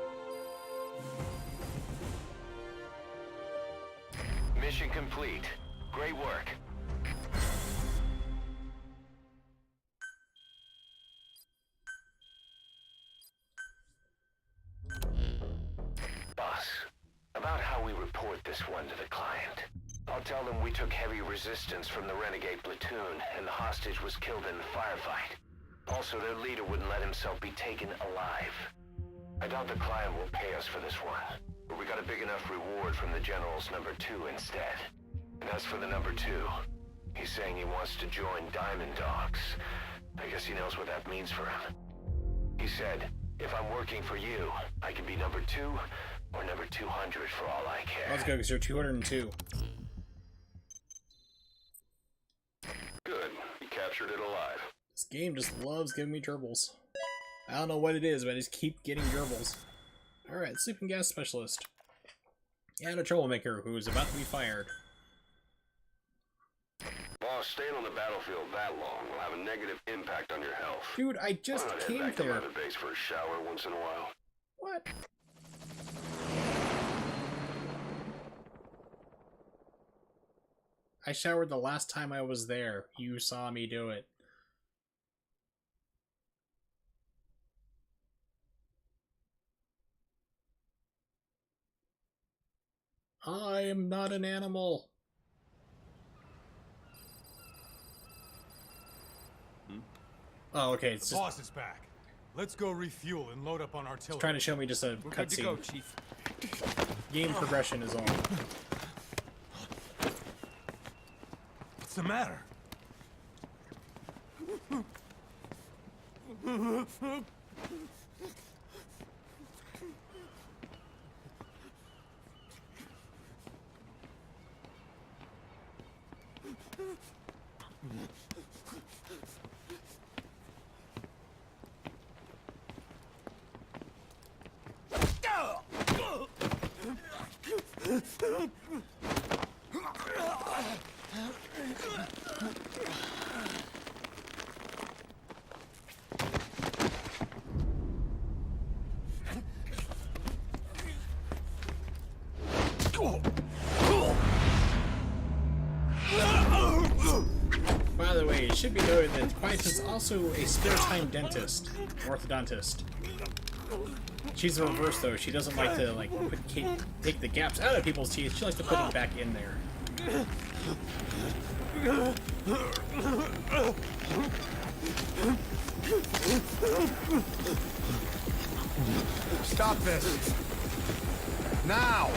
S2: Mission complete. Great work. Boss, about how we report this one to the client. I'll tell them we took heavy resistance from the renegade platoon, and the hostage was killed in the firefight. Also, their leader wouldn't let himself be taken alive. I doubt the client will pay us for this one, but we got a big enough reward from the General's number 2 instead. And as for the number 2, he's saying he wants to join Diamond Dogs. I guess he knows what that means for him. He said, if I'm working for you, I can be number 2 or number 200 for all I care.
S3: Let's go, because you're 202.
S2: Good. He captured it alive.
S3: This game just loves giving me gerbils. I don't know what it is, but I just keep getting gerbils. Alright, sleeping gas specialist. And a troublemaker who is about to be fired.
S2: Boss, staying on the battlefield that long will have a negative impact on your health.
S3: Dude, I just
S2: Why not
S3: came
S2: head back to
S3: there.
S2: Mother Base for a shower once in a while?
S3: What? I showered the last time I was there. You saw me do it. I am not an animal. Oh, okay. It's just
S8: Boss is back. Let's go refuel and load up on artillery.
S3: trying to show me just a
S8: We're good to go,
S3: cutscene.
S8: Chief.
S3: Game progression is all.
S8: What's the matter?
S3: By the way, it should be noted that Quiet is also a spare-time dentist, orthodontist. She's the reverse, though. She doesn't like to take the gaps out of people's teeth. She likes to put them back in there.
S6: Stop this! Now!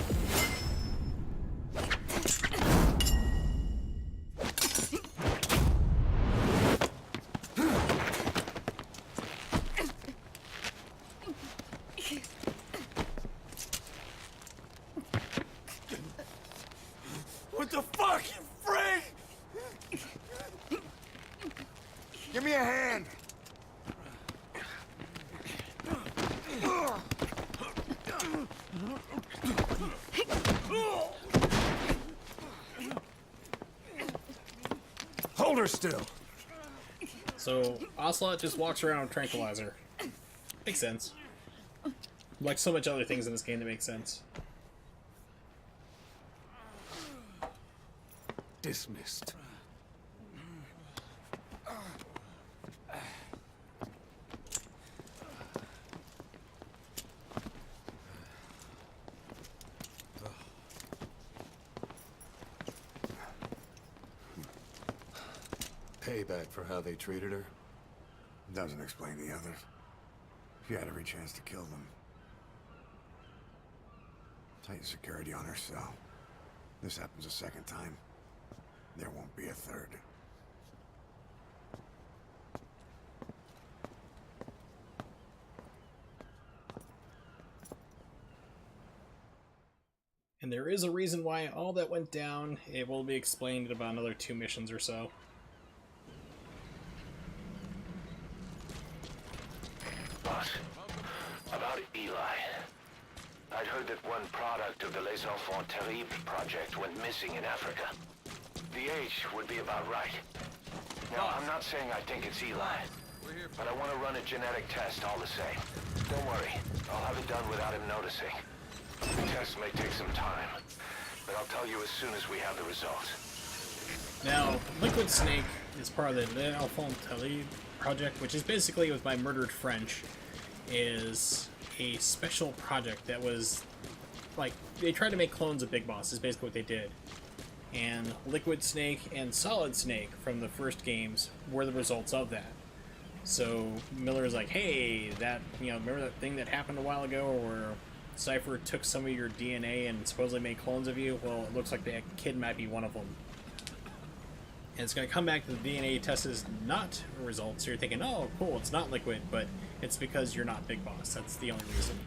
S8: What the fuck, you freak?
S6: Give me a hand!
S8: Hold her still.
S3: So, Ocelot just walks around with Tranquilizer. Makes sense. Like so much other things in this game that make sense.
S8: Dismissed.
S7: Payback for how they treated her? Doesn't explain the others. She had every chance to kill them. Tight security on her cell. This happens a second time. There won't be a third.
S3: And there is a reason why all that went down. It will be explained in about another 2 missions or so.
S2: heard that one product of the Les Enfants Terribles project went missing in Africa. The age would be about right. Now, I'm not saying I think it's Eli, but I want to run a genetic test all the same. Don't worry, I'll have it done without him noticing. The test may take some time, but I'll tell you as soon as we have the results.
S3: Now, Liquid Snake is part of the Les Enfants Terribles project, which is basically, with my murdered French, is a special project that was, like, they tried to make clones of Big Boss, is basically what they did. And Liquid Snake and Solid Snake from the first games were the results of that. So Miller's like, hey, that, you know, remember that thing that happened a while ago where Cypher took some of your DNA and supposedly made clones of you? Well, it looks like that kid might be one of them. And it's going to come back that the DNA test is not a result, so you're thinking, oh, cool, it's not Liquid, but it's because you're not Big Boss. That's the only reason.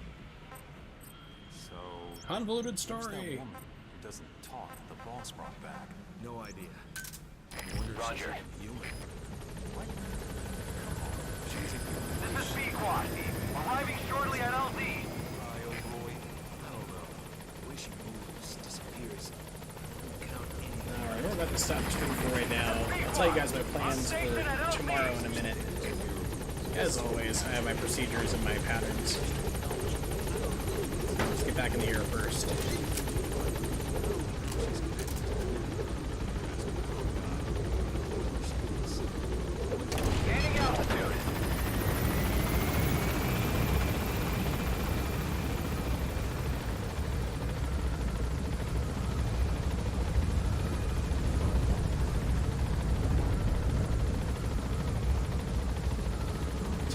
S8: So,
S3: Convoluted
S8: who's that
S3: story.
S8: woman who doesn't talk that the boss brought back?
S7: No idea.
S2: Roger.
S5: This is Pequod. Arriving shortly at LZ.
S3: Alright, we're about to stop the stream for right now. I'll tell you guys my plans for tomorrow in a minute. As always, I have my procedures and my patterns. Let's get back in the air first.
S5: Gaining altitude.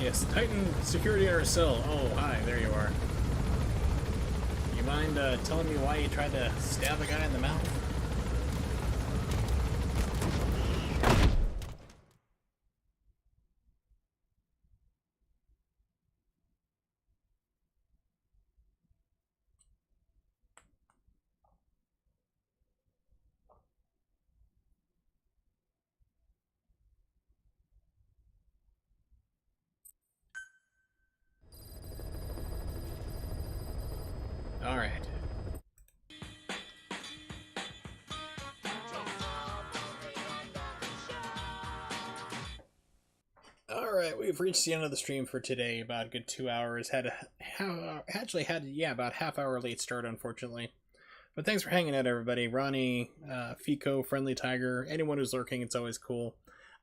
S3: Yes, Titan security RSL. Oh, hi, there you are. You mind telling me why you tried to stab a guy in the mouth? Alright. Alright, we've reached the end of the stream for today. About a good 2 hours. Actually had about half-hour late start, unfortunately. But thanks for hanging out, everybody. Ronnie, Fico, Friendly Tiger, anyone who's lurking, it's always cool.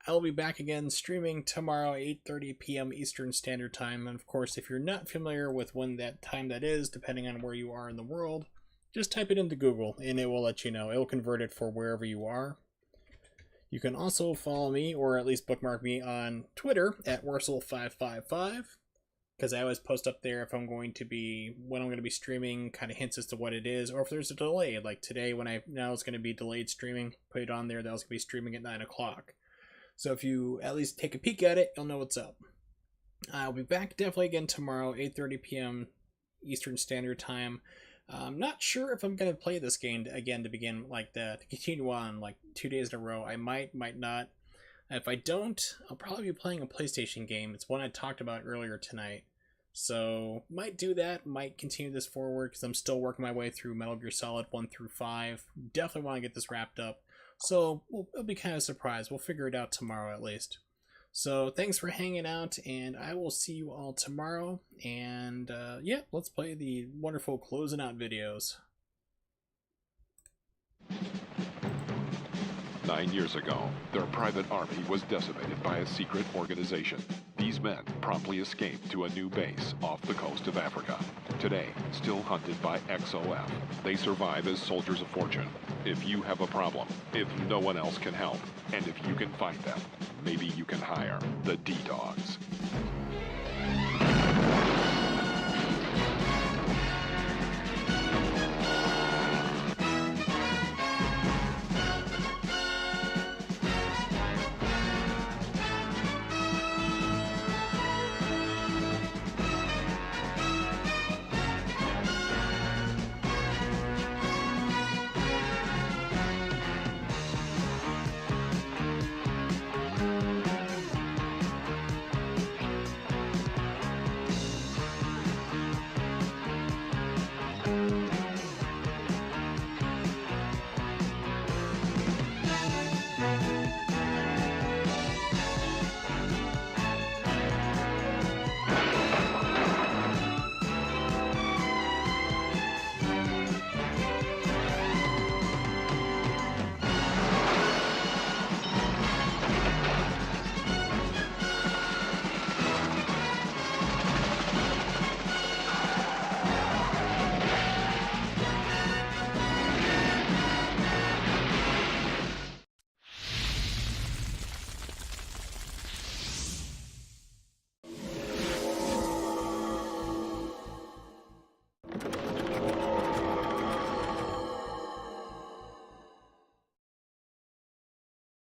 S3: I'll be back again streaming tomorrow, 8:30 p.m. Eastern Standard Time. And of course, if you're not familiar with when that time that is, depending on where you are in the world, just type it into Google and it will let you know. It will convert it for wherever you are. You can also follow me, or at least bookmark me, on Twitter at Wursel555, because I always post up there if I'm going to be, when I'm going to be streaming, kind of hints as to what it is, or if there's a delay. Like today, when now it's going to be delayed streaming, put it on there that I was going to be streaming at 9 o'clock. So if you at least take a peek at it, you'll know what's up. I'll be back definitely again tomorrow, 8:30 p.m. Eastern Standard Time. I'm not sure if I'm going to play this game again to begin, like to continue on like 2 days in a row. I might not. If I don't, I'll probably be playing a PlayStation game. It's one I talked about earlier tonight. So might do that, might continue this forward, because I'm still working my way through Metal Gear Solid 1 through 5. Definitely want to get this wrapped up. So it'll be kind of a surprise. We'll figure it out tomorrow at least. So thanks for hanging out, and I will see you all tomorrow. And yeah, let's play the wonderful closing out videos.
S9: 9 years ago, their private army was decimated by a secret organization. These men promptly escaped to a new base off the coast of Africa. Today, still hunted by XOF, they survive as soldiers of fortune. If you have a problem, if no one else can help, and if you can find them, maybe you can hire the D-Dogs.